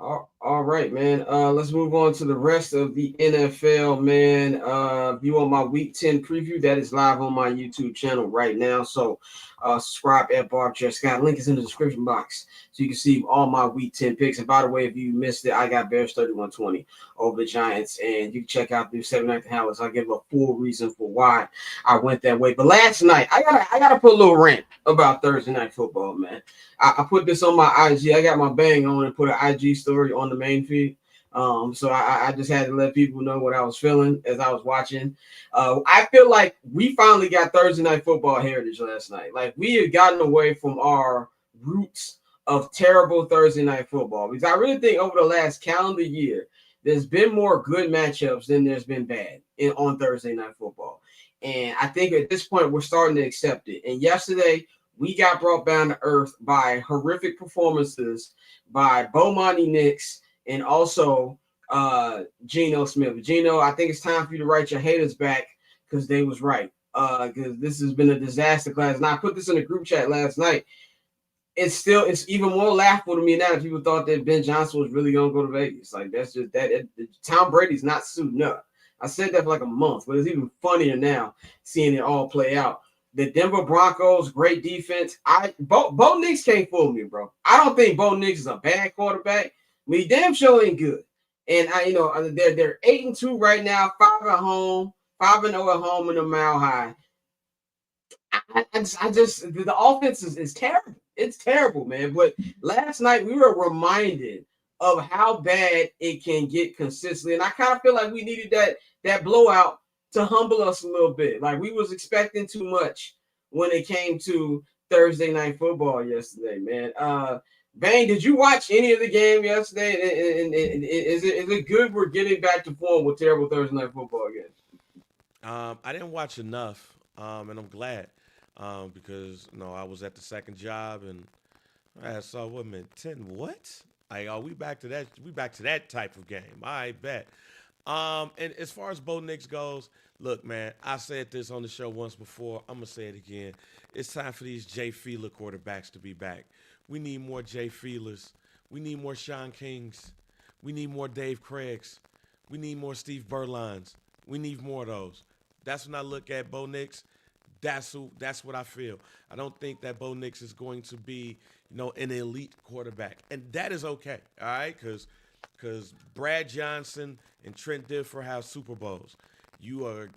Speaker 2: All right, man. Let's move on to the rest of the NFL, man. If you want my Week 10 preview, that is live on my YouTube channel right now. So, subscribe at Barb J. Scott. Link is in the description box, so you can see all my Week 10 picks. And by the way, if you missed it, I got Bears 31-20 over the Giants, and you can check out the 7-9 highlights. I'll give a full reason for why I went that way. But last night, I gotta put a little rant about Thursday night football, man. I put this on my IG. I got my bang on and put an IG story on the main feed. So I just had to let people know what I was feeling as I was watching. I feel like we finally got Thursday night football heritage last night. Like, we have gotten away from our roots of terrible Thursday night football, because I really think over the last calendar year, there's been more good matchups than there's been bad on Thursday night football. And I think at this point, we're starting to accept it. And yesterday, we got brought down to earth by horrific performances by Bo Monty Nix and also Geno Smith. Geno, I think it's time for you to write your haters back, because they was right. Because this has been a disaster class. And I put this in a group chat last night. It's even more laughable to me now that people thought that Ben Johnson was really gonna go to Vegas. Like, that's just that. Tom Brady's not suiting up. I said that for like a month, but it's even funnier now seeing it all play out. The Denver Broncos, great defense. Bo Nix can't fool me, bro. I don't think Bo Nix is a bad quarterback, but he damn sure ain't good. And they're 8-2 right now, 5 at home, 5-0 at home in a Mile High. The offense is terrible. It's terrible, man. But last night we were reminded of how bad it can get consistently, and I kind of feel like we needed that blowout to humble us a little bit. Like, we was expecting too much when it came to Thursday night football yesterday, man. Bang, did you watch any of the game yesterday? And is it good we're getting back to form with terrible Thursday night football again?
Speaker 4: I didn't watch enough, and I'm glad, because I was at the second job, and I saw 10 what? Like, are we back to that? We back to that type of game? I bet. And as far as Bo Nix goes, look, man, I said this on the show once before. I'm gonna say it again. It's time for these Jay Feeler quarterbacks to be back. We need more Jay Feelers. We need more Sean Kings. We need more Dave Craigs. We need more Steve Berlines. We need more of those. That's when I look at Bo Nix. That's what I feel. I don't think that Bo Nix is going to be, an elite quarterback, and that is okay. All right, because Brad Johnson and Trent Dilfer have Super Bowls. You are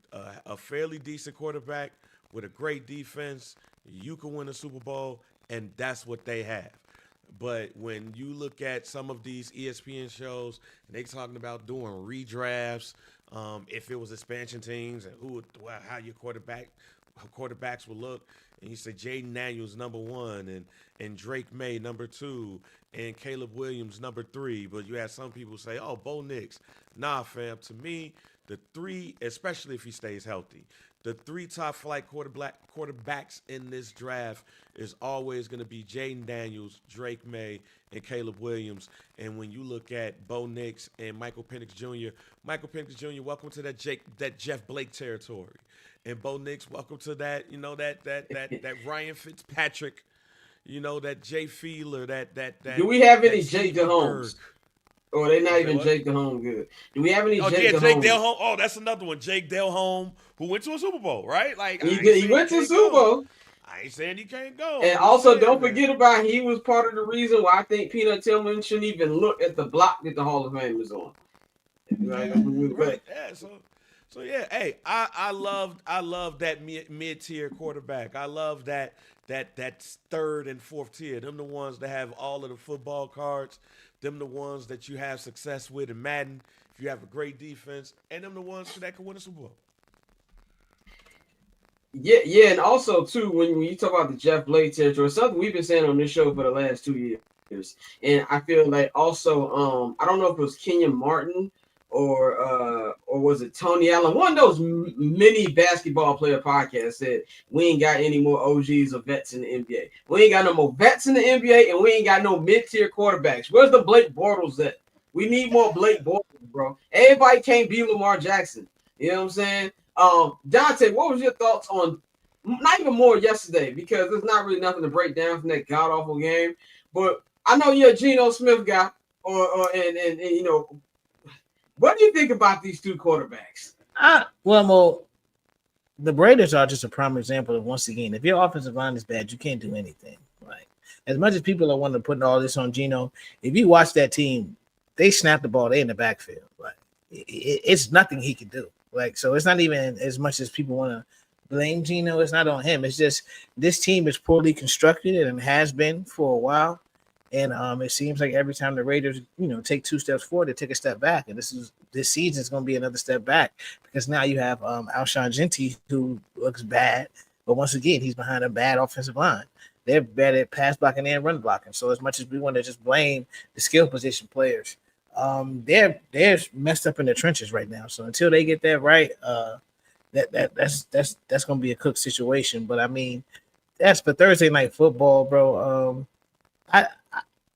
Speaker 4: a fairly decent quarterback with a great defense. You can win a Super Bowl, and that's what they have. But when you look at some of these ESPN shows, and they talking about doing redrafts, if it was expansion teams and how your quarterbacks will look, and you say Jaden Daniels number 1 and Drake May number 2 and Caleb Williams number 3, but you have some people say, oh, Bo Nix. Nah, fam. To me, the 3, especially if he stays healthy, the 3 top flight quarterbacks in this draft is always going to be Jaden Daniels, Drake May, and Caleb Williams. And when you look at Bo Nix and Michael Penix Jr., welcome to that Jeff Blake territory. And Bo Nix, welcome to that, that Ryan Fitzpatrick, that Jay Feeler, that.
Speaker 2: Do we have any Jake DeHomes? Or they not even Jake Delhomme good. Do we have any Jake
Speaker 4: Delhomme? Oh, that's another one. Jake Delhomme, who went to a Super Bowl, right? Like,
Speaker 2: he went to a Super Bowl.
Speaker 4: I ain't saying he can't go.
Speaker 2: And also, don't forget about he was part of the reason why I think Peanut Tillman shouldn't even look at the block that the Hall of Fame is on.
Speaker 4: Right. Yeah. So yeah. Hey, I love that mid-tier quarterback. I love that third and fourth tier. Them the ones that have all of the football cards. Them the ones that you have success with in Madden if you have a great defense, and them the ones that can win a Super Bowl.
Speaker 2: Yeah, and also too, when you talk about the Jeff Blake territory, something we've been saying on this show for the last 2 years, and I feel like also, I don't know if it was Kenyon Martin or was it Tony Allen? One of those mini basketball player podcasts said we ain't got any more OGs or vets in the NBA. We ain't got no more vets in the NBA, and we ain't got no mid-tier quarterbacks. Where's the Blake Bortles at? We need more Blake Bortles, bro. Everybody can't be Lamar Jackson. You know what I'm saying? Dante, what was your thoughts on not even more yesterday, because there's not really nothing to break down from that god-awful game, but I know you're a Geno Smith guy. And you know, what do you think about these two quarterbacks?
Speaker 3: Well, the Raiders are just a prime example of, once again, if your offensive line is bad, you can't do anything. Like, as much as people are wanting to put all this on Geno, if you watch that team, they snap the ball, they in the backfield. Like, it's nothing he can do. Like, so it's not even as much as people want to blame Geno. It's not on him. It's just this team is poorly constructed and has been for a while. And it seems like every time the Raiders, take 2 steps forward, they take a step back. And this season is going to be another step back, because now you have Alshon Jeffrey, who looks bad, but once again, he's behind a bad offensive line. They're bad at pass blocking and run blocking. So as much as we want to just blame the skill position players, they're messed up in the trenches right now. So until they get that right, that's going to be a cook situation. But I mean, that's for Thursday night football, bro.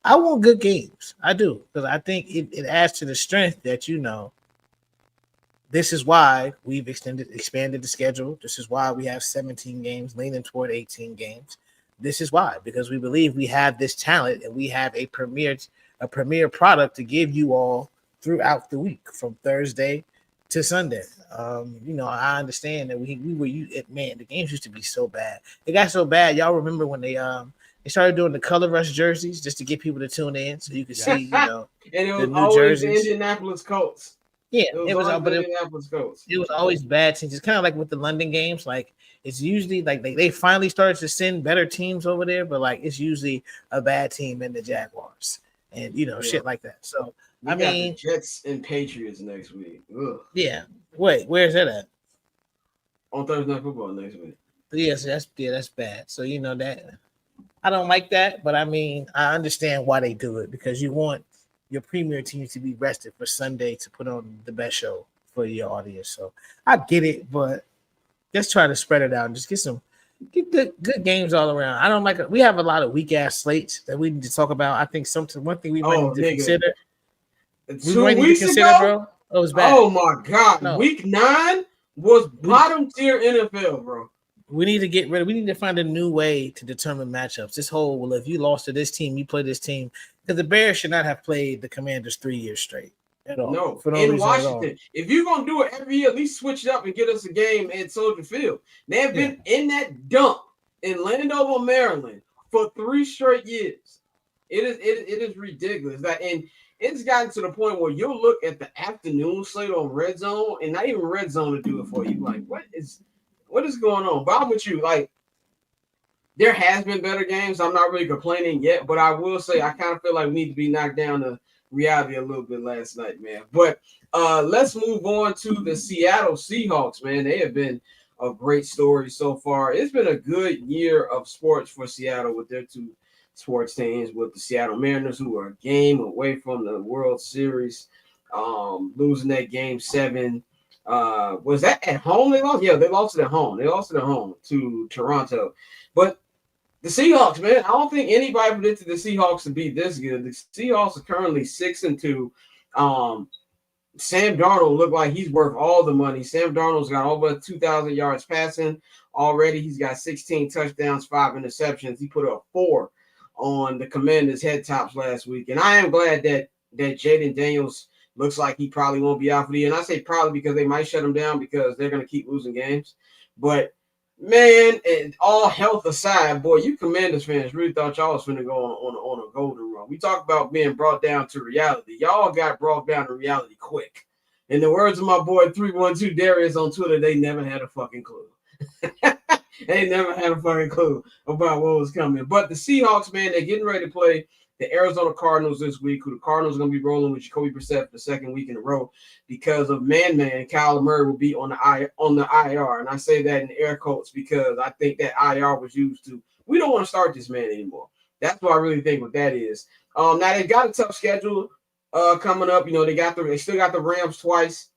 Speaker 3: I want good games. I do, because I think it adds to the strength that, this is why we've expanded the schedule. This is why we have 17 games, leaning toward 18 games. This is why, because we believe we have this talent and we have a premier product to give you all throughout the week, from Thursday to Sunday. I understand that the games used to be so bad. It got so bad. Y'all remember when they started doing the color rush jerseys just to get people to tune in, so you could see,
Speaker 2: and it was
Speaker 3: the new
Speaker 2: always
Speaker 3: jerseys.
Speaker 2: the Indianapolis Colts.
Speaker 3: Yeah,
Speaker 2: it was Indianapolis Colts.
Speaker 3: It was always bad teams. It's kind of like with the London games. Like, it's usually like they finally started to send better teams over there, but like it's usually a bad team in the Jaguars and shit like that. So
Speaker 2: we got the Jets and Patriots next week. Ugh.
Speaker 3: Yeah. Wait, where's that at?
Speaker 2: On Thursday Night Football next week.
Speaker 3: Yes, that's bad. So that I don't like that, but I mean, I understand why they do it, because you want your premier teams to be rested for Sunday to put on the best show for your audience. So I get it, but let's try to spread it out and just get good games all around. I don't like it. We have a lot of weak ass slates that we need to talk about. I think one thing we might need to consider.
Speaker 2: 2 weeks ago,
Speaker 3: bro. It was bad.
Speaker 2: Oh my God. No. Week 9 was bottom tier NFL, bro.
Speaker 3: We need to get rid of. We need to find a new way to determine matchups. This whole, well, if you lost to this team, you play this team, because the Bears should not have played the Commanders 3 years straight at all.
Speaker 2: No, in Washington, if you're gonna do it every year, at least switch it up and get us a game at Soldier Field. They have been in that dump in Landover, Maryland, for 3 straight years. It is ridiculous. And it's gotten to the point where you'll look at the afternoon slate on Red Zone, and not even Red Zone to do it for you. Like, what is going on? But I'm with you. Like, there has been better games. I'm not really complaining yet, but I will say I kind of feel like we need to be knocked down to reality a little bit last night, man. But let's move on to the Seattle Seahawks, man. They have been a great story so far. It's been a good year of sports for Seattle with their 2 sports teams, with the Seattle Mariners, who are a game away from the World Series, losing that game 7. Was that at home they lost? Yeah, they lost it at home. They lost it at home to Toronto. But the Seahawks, man, I don't think anybody predicted the Seahawks to be this good. The Seahawks are currently 6-2. Sam Darnold looked like he's worth all the money. Sam Darnold's got over 2,000 yards passing already. He's got 16 touchdowns, 5 interceptions. He put up 4 on the Commanders' head tops last week. And I am glad that Jaden Daniels looks like he probably won't be out for the year. And I say probably because they might shut him down because they're going to keep losing games. But, man, and all health aside, boy, you Commanders fans really thought y'all was going to go on a golden run. We talk about being brought down to reality. Y'all got brought down to reality quick. In the words of my boy 312 Darius on Twitter, they never had a fucking clue. They never had a fucking clue about what was coming. But the Seahawks, man, they're getting ready to play the Arizona Cardinals this week, who the Cardinals are going to be rolling with Jacoby Brissett for the 2nd week in a row because of man, Kyler Murray will be on the IR. And I say that in air quotes because I think that IR was used to, we don't want to start this man anymore. That's what I really think what that is. Now they've got a tough schedule coming up. They still got the Rams twice.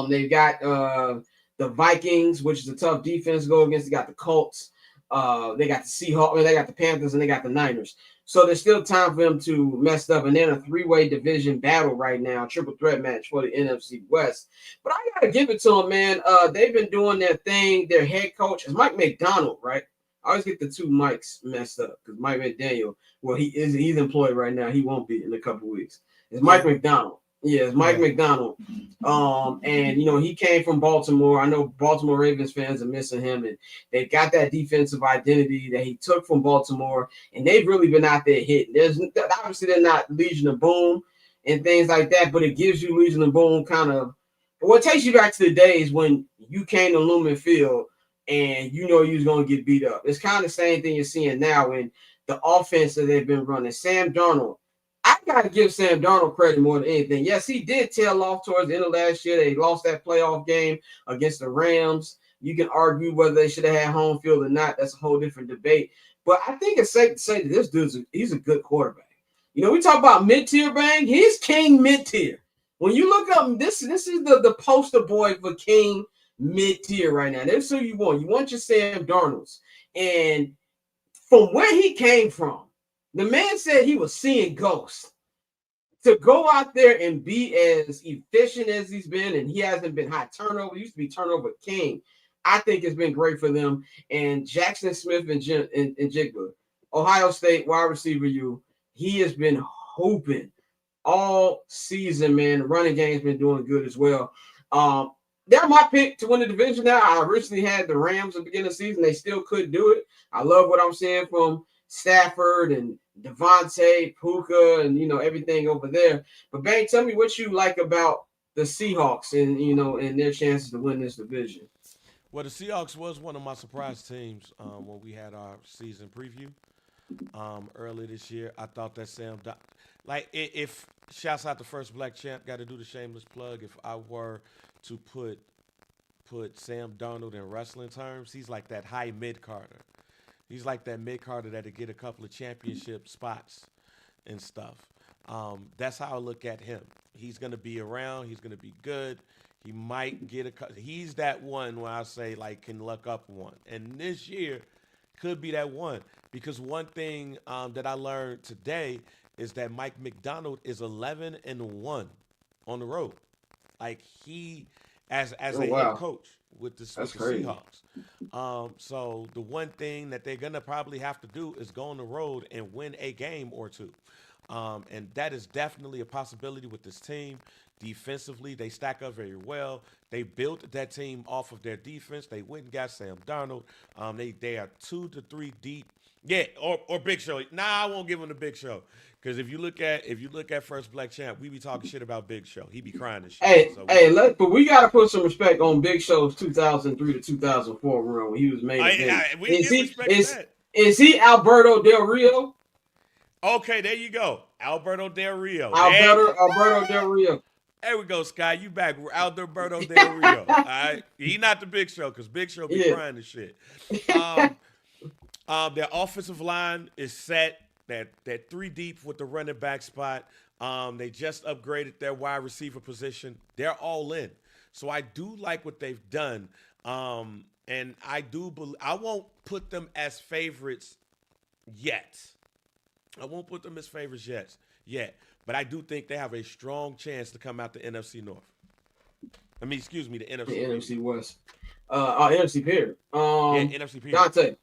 Speaker 2: They've got the Vikings, which is a tough defense to go against. They got the Colts. They got the Seahawks. They got the Panthers, and they got the Niners. So there's still time for them to mess up. And then a 3-way division battle right now, triple threat match for the NFC West. But I got to give it to them, man. They've been doing their thing. Their head coach is Mike McDonald, right? I always get the two Mikes messed up because Mike McDaniel, well, he's employed right now. He won't be in a couple weeks. It's Mike McDonald. Yeah, it's Mike McDonald. And he came from Baltimore. I know Baltimore Ravens fans are missing him, and they got that defensive identity that he took from Baltimore, and they've really been out there hitting. There's obviously they're not Legion of Boom and things like that, but it gives you Legion of Boom kind of. Well, it takes you back to the days when you came to Lumen Field and you was going to get beat up. It's kind of the same thing you're seeing now in the offense that they've been running. Sam Darnold. I got to give Sam Darnold credit more than anything. Yes, he did tail off towards the end of last year. They lost that playoff game against the Rams. You can argue whether they should have had home field or not. That's a whole different debate. But I think it's safe to say that this he's a good quarterback. We talk about mid-tier bang. He's king mid-tier. When you look up, this is the poster boy for king mid-tier right now. That's who you want. You want your Sam Darnolds. And from where he came from, the man said he was seeing ghosts. To go out there and be as efficient as he's been, and he hasn't been high turnover. He used to be turnover king. I think it's been great for them. And Jackson Smith and Jigba, Ohio State wide receiver, he has been hooping all season, man. The running game's been doing good as well. They're my pick to win the division now. I originally had the Rams at the beginning of the season. They still couldn't do it. I love what I'm seeing from Stafford and Devontae, Puka, and everything over there. But Bang, tell me what you like about the Seahawks and and their chances to win this division.
Speaker 4: Well, the Seahawks was one of my surprise teams when we had our season preview early this year. I thought that if shouts out to First Black Champ, got to do the shameless plug. If I were to put Sam Darnold in wrestling terms, he's like that high mid-carder. He's like that mid-carder that'll get a couple of championship spots and stuff. That's how I look at him. He's going to be around. He's going to be good. He might get he's that one where I say, can luck up one. And this year could be that one. Because one thing that I learned today is that Mike McDonald is 11-1 on the road. He, as a head coach with the Seahawks. So the one thing that they're going to probably have to do is go on the road and win a game or two. And that is definitely a possibility with this team. Defensively, they stack up very well. They built that team off of their defense. They went and got Sam Darnold. They are 2 to 3 deep. Yeah, or Big Show. I won't give him the Big Show. Because if you look at First Black Champ, we be talking shit about Big Show. He be crying and shit.
Speaker 2: But we gotta put some respect on Big Show's 2003 to 2004 run when he was made. Is he Alberto Del Rio?
Speaker 4: Okay, there you go, Alberto Del Rio.
Speaker 2: Alberto Del Rio.
Speaker 4: There we go, Sky. You back. We're Alberto Del Rio. All right, he not the Big Show because Big Show be crying and shit. Their offensive line is set. That 3 deep with the running back spot. They just upgraded their wide receiver position. They're all in. So I do like what they've done. And I do believe I won't put them as favorites yet. But I do think they have a strong chance to come out the NFC North. The NFC
Speaker 2: West. NFC period.
Speaker 4: NFC period.
Speaker 2: Dante,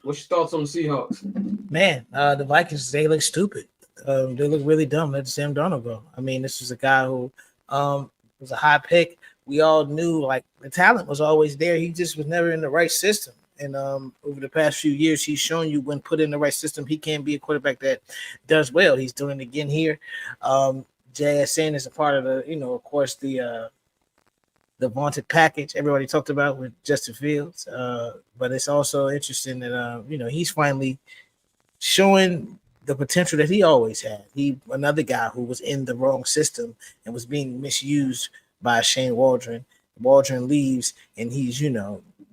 Speaker 2: what's your thoughts on the Seahawks?
Speaker 3: Man, the Vikings, they look stupid. They look really dumb. Let Sam Darnold go. I mean, this was a guy who was a high pick. We all knew the talent was always there. He just was never in the right system. And over the past few years, he's shown you when put in the right system, he can be a quarterback that does well. He's doing it again here. JSN is a part of the, of course, the vaunted package everybody talked about with Justin Fields. But it's also interesting that, he's finally showing the potential that he always had. Another guy who was in the wrong system and was being misused by Shane Waldron. Waldron leaves, and he's,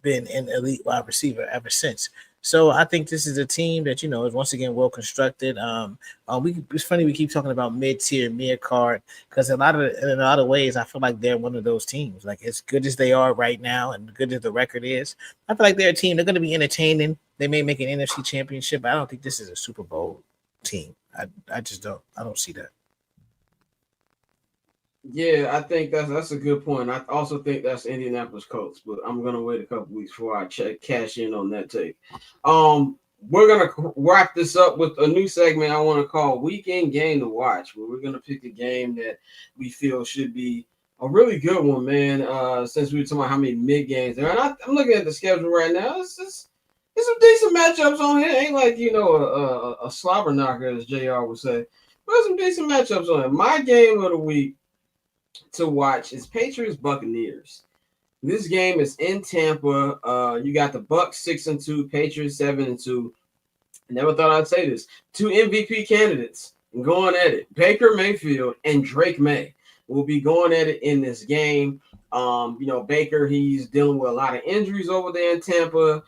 Speaker 3: been an elite wide receiver ever since. So I think this is a team that, is once again well constructed. It's funny we keep talking about mid-tier, mid-card, because in a lot of ways I feel like they're one of those teams. As good as they are right now and good as the record is, I feel like they're a team. They're going to be entertaining. They may make an NFC championship, but I don't think this is a Super Bowl team. I just don't. I don't see that.
Speaker 2: Yeah, I think that's a good point. I also think that's Indianapolis Colts, but I'm gonna wait a couple weeks before I cash in on that take. We're gonna wrap this up with a new segment I want to call Weekend Game to Watch, where we're gonna pick a game that we feel should be a really good one, man. Since we were talking about how many mid games there, and I'm looking at the schedule right now. It's some decent matchups on here. Ain't like a slobber knocker, as Jr. would say, but there's some decent matchups on it. My game of the week to watch is Patriots Buccaneers. This game is in Tampa. You got the Bucks 6-2, Patriots 7-2. Never thought I'd say this. Two MVP candidates going at it. Baker Mayfield and Drake May will be going at it in this game. Baker, he's dealing with a lot of injuries over there in Tampa.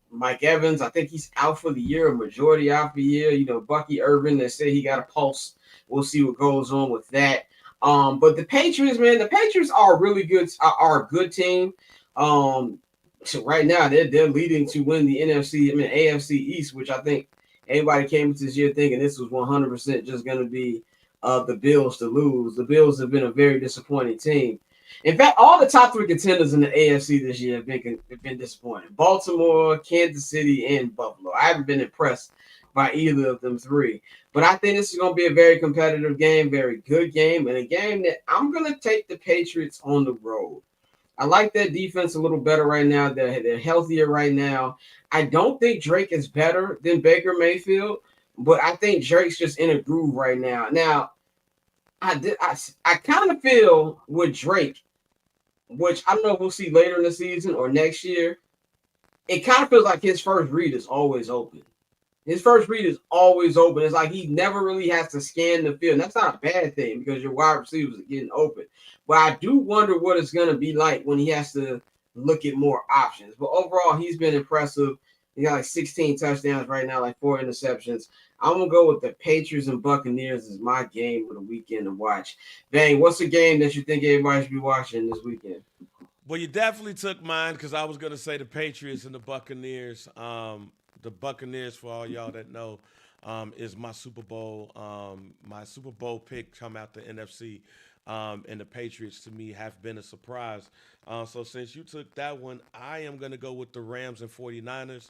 Speaker 2: Mike Evans, I think he's out for the year, a majority out for the year. Bucky Irvin, they say he got a pulse. We'll see what goes on with that. But the Patriots, man, the Patriots are really good, are a good team. So right now they're leading to win the AFC East, which I think everybody came into this year thinking this was 100% just going to be the Bills to lose. The Bills have been a very disappointing team. In fact, all the top three contenders in the AFC this year have been disappointing. Baltimore, Kansas City, and Buffalo. I haven't been impressed by either of them three. But I think this is going to be a very competitive game, very good game, and a game that I'm going to take the Patriots on the road. I like their defense a little better right now. They're healthier right now. I don't think Drake is better than Baker Mayfield, but I think Drake's just in a groove right now. Now, I kind of feel with Drake, which I don't know if we'll see later in the season or next year, it kind of feels like his first read is always open. His first read is always open. It's like he never really has to scan the field. And that's not a bad thing because your wide receivers are getting open. But I do wonder what it's going to be like when he has to look at more options. But overall, he's been impressive. He got like 16 touchdowns right now, like 4 interceptions. I'm going to go with the Patriots and Buccaneers as my game for the weekend to watch. Bang, what's a game that you think everybody should be watching this weekend?
Speaker 4: Well, you definitely took mine because I was going to say the Patriots and the Buccaneers. The Buccaneers, for all y'all that know, is my Super Bowl. My Super Bowl pick come out the NFC, and the Patriots to me have been a surprise. So since you took that one, I am going to go with the Rams and 49ers.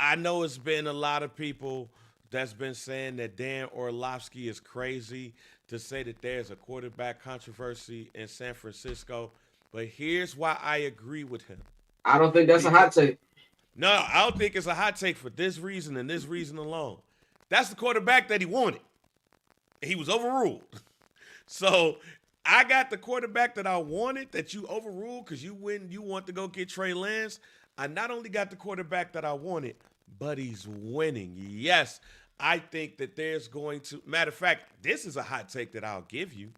Speaker 4: I know it's been a lot of people that's been saying that Dan Orlovsky is crazy to say that there's a quarterback controversy in San Francisco, but here's why I agree with him.
Speaker 2: I don't think that's a hot take.
Speaker 4: No, I don't think it's a hot take for this reason and this reason alone. That's the quarterback that he wanted. He was overruled. So I got the quarterback that I wanted that you overruled because you want to go get Trey Lance. I not only got the quarterback that I wanted, but he's winning. Yes, I think that there's going to – matter of fact, this is a hot take that I'll give you.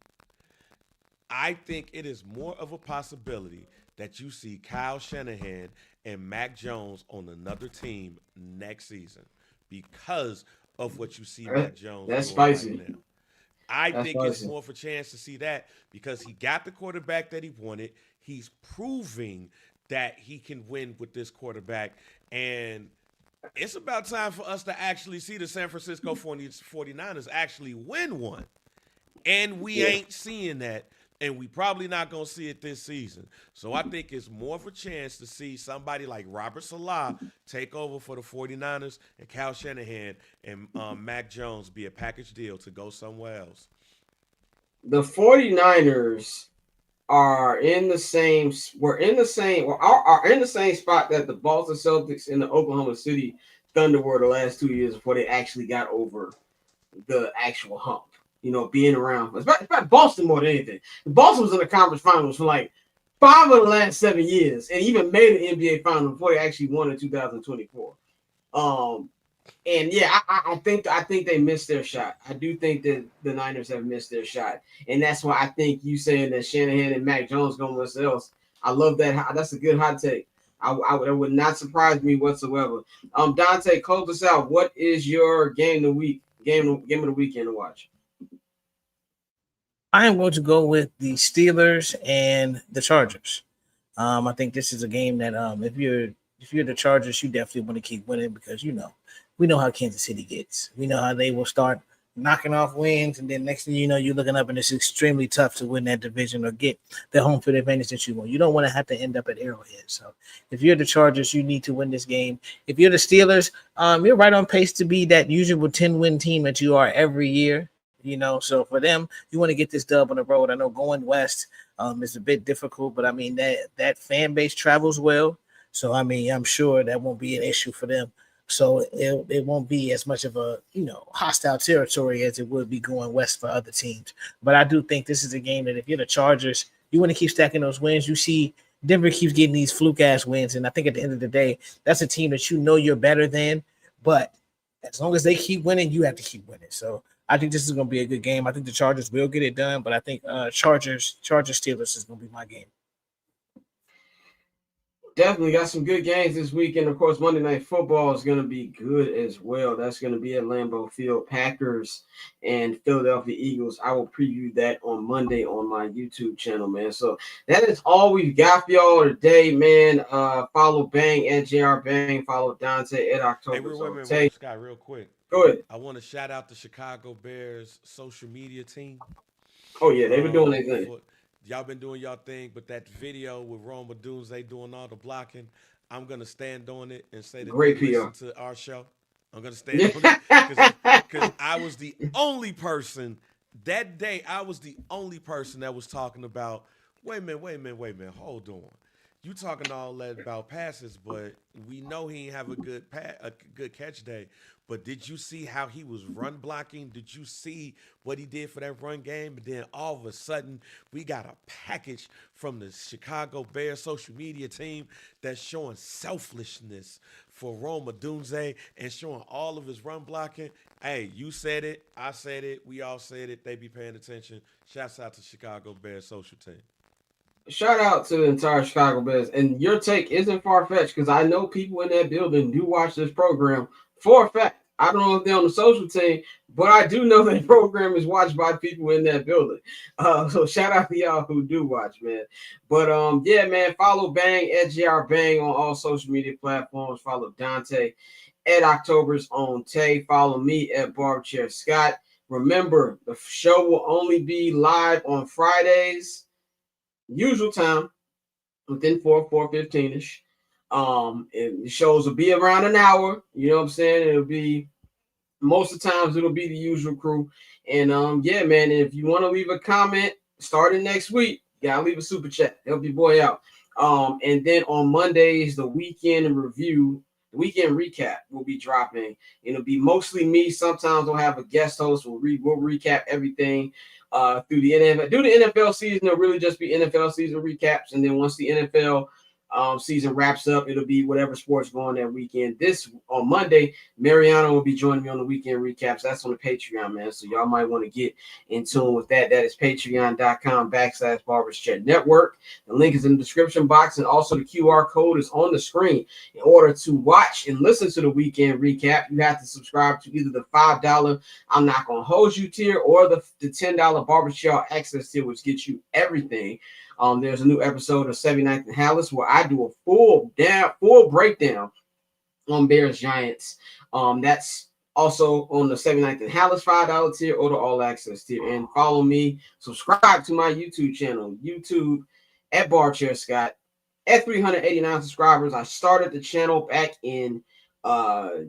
Speaker 4: I think it is more of a possibility that you see Kyle Shanahan and Mac Jones on another team next season because of what you see Mac Jones
Speaker 2: that's
Speaker 4: doing
Speaker 2: spicy.
Speaker 4: right now. I think it's more of a chance to see that because he got the quarterback that he wanted. He's proving that he can win with this quarterback. And it's about time for us to actually see the San Francisco 49ers actually win one. And we ain't seeing that. And we probably not going to see it this season. So I think it's more of a chance to see somebody like Robert Saleh take over for the 49ers and Kyle Shanahan and Mac Jones be a package deal to go somewhere else.
Speaker 2: The 49ers are in the same spot that the Boston Celtics and the Oklahoma City Thunder were the last 2 years before they actually got over the actual hump. Being around. It's about Boston more than anything. Boston was in the conference finals for like 5 of the last 7 years and even made an NBA final before they actually won in 2024. And yeah, I think they missed their shot. I do think that the Niners have missed their shot. And that's why I think you saying that Shanahan and Mac Jones going with else. I love that. That's a good hot take. It would not surprise me whatsoever. Dante, close us out. What is your game of the weekend to watch?
Speaker 3: I am going to go with the Steelers and the Chargers. I think this is a game that if you're the Chargers, you definitely want to keep winning because we know how Kansas City gets. We know how they will start knocking off wins, and then next thing you know, you're looking up and it's extremely tough to win that division or get the home field advantage that you want. You don't want to have to end up at Arrowhead. So if you're the Chargers, you need to win this game. If you're the Steelers, you're right on pace to be that usual 10-win team that you are every year. So for them, you want to get this dub on the road. I know going west is a bit difficult, but I mean that fan base travels well. So I mean, I'm sure that won't be an issue for them. So it won't be as much of a hostile territory as it would be going west for other teams. But I do think this is a game that if you're the Chargers, you want to keep stacking those wins. You see Denver keeps getting these fluke ass wins, and I think at the end of the day, that's a team that you're better than. But as long as they keep winning, you have to keep winning. So I think this is going to be a good game. I think the Chargers will get it done, but I think Chargers Steelers is going to be my game.
Speaker 2: Definitely got some good games this weekend. Of course, Monday Night Football is going to be good as well. That's going to be at Lambeau Field. Packers and Philadelphia Eagles. I will preview that on Monday on my YouTube channel, man. So that is all we've got for y'all today, man. Follow Bang at JR Bang. Follow Dante at October.
Speaker 4: Hey, Scott, real quick.
Speaker 2: Go ahead.
Speaker 4: I want to shout out the Chicago Bears social media team.
Speaker 2: Oh, yeah. They've been doing their thing.
Speaker 4: Y'all been doing y'all thing, but that video with Roma Doomsday doing all the blocking, I'm going to stand on it and say that
Speaker 2: great
Speaker 4: they
Speaker 2: PR.
Speaker 4: listen to our show. I'm going to stand on it because I was the only person that day. I was the only person that was talking about, wait a minute, hold on. You talking all that about passes, but we know he ain't have a good catch day. But did you see how he was run blocking? Did you see what he did for that run game? And then all of a sudden, we got a package from the Chicago Bears social media team that's showing selflessness for Roma Doomsday and showing all of his run blocking. Hey, you said it. I said it. We all said it. They be paying attention. Shouts out to Chicago Bears social team.
Speaker 2: Shout out to the entire Chicago Bears. And your take isn't far-fetched because I know people in that building do watch this program for a fact. I don't know if they're on the social team, but I do know that the program is watched by people in that building. So shout out to y'all who do watch, man. But yeah, man, follow Bang at JR Bang on all social media platforms. Follow Dante at October's on Tay. Follow me at Barberchair Scott. Remember, the show will only be live on Fridays, usual time, within 4:15-ish. And the shows will be around an hour. You know what I'm saying? It'll be most of the times it'll be the usual crew. And yeah, man, if you want to leave a comment starting next week, you gotta leave a super chat. Help your boy out. And then on Mondays, the weekend recap will be dropping. It'll be mostly me. Sometimes we'll have a guest host. We'll recap everything through the NFL. Through the NFL season, it'll really just be NFL season recaps. And then once the NFL season wraps up, it'll be whatever sports going that weekend. This on Monday, Mariano will be joining me on the weekend recaps. That's on the Patreon, man. So y'all might want to get in tune with that. That is patreon.com/Barber's Network. The link is in the description box, and also the QR code is on the screen. In order to watch and listen to the weekend recap, you have to subscribe to either the $5 I'm Not Gonna Hold You tier or the $10 Barbershop Access tier, which gets you everything. There's a new episode of 79th and Hallis where I do a full breakdown on Bears Giants. That's also on the 79th and Hallis $5 tier or the All Access tier. And follow me, subscribe to my YouTube channel, YouTube at Barberchair Scott. At 389 subscribers, I started the channel back in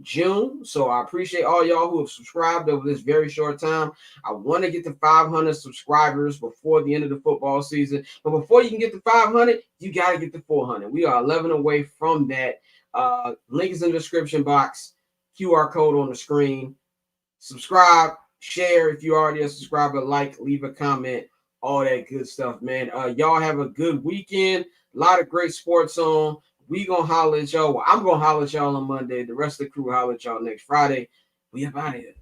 Speaker 2: June. So I appreciate all y'all who have subscribed over this very short time. I want to get to 500 subscribers before the end of the football season. But before you can get to 500, you got to get to 400. We are 11 away from that. Link is in the description box. QR code on the screen. Subscribe, share if you already a subscriber, like, leave a comment, all that good stuff, man. Y'all have a good weekend. A lot of great sports on. We gonna holler at y'all. Well, I'm gonna holler at y'all on Monday. The rest of the crew holler at y'all next Friday. We up out of here.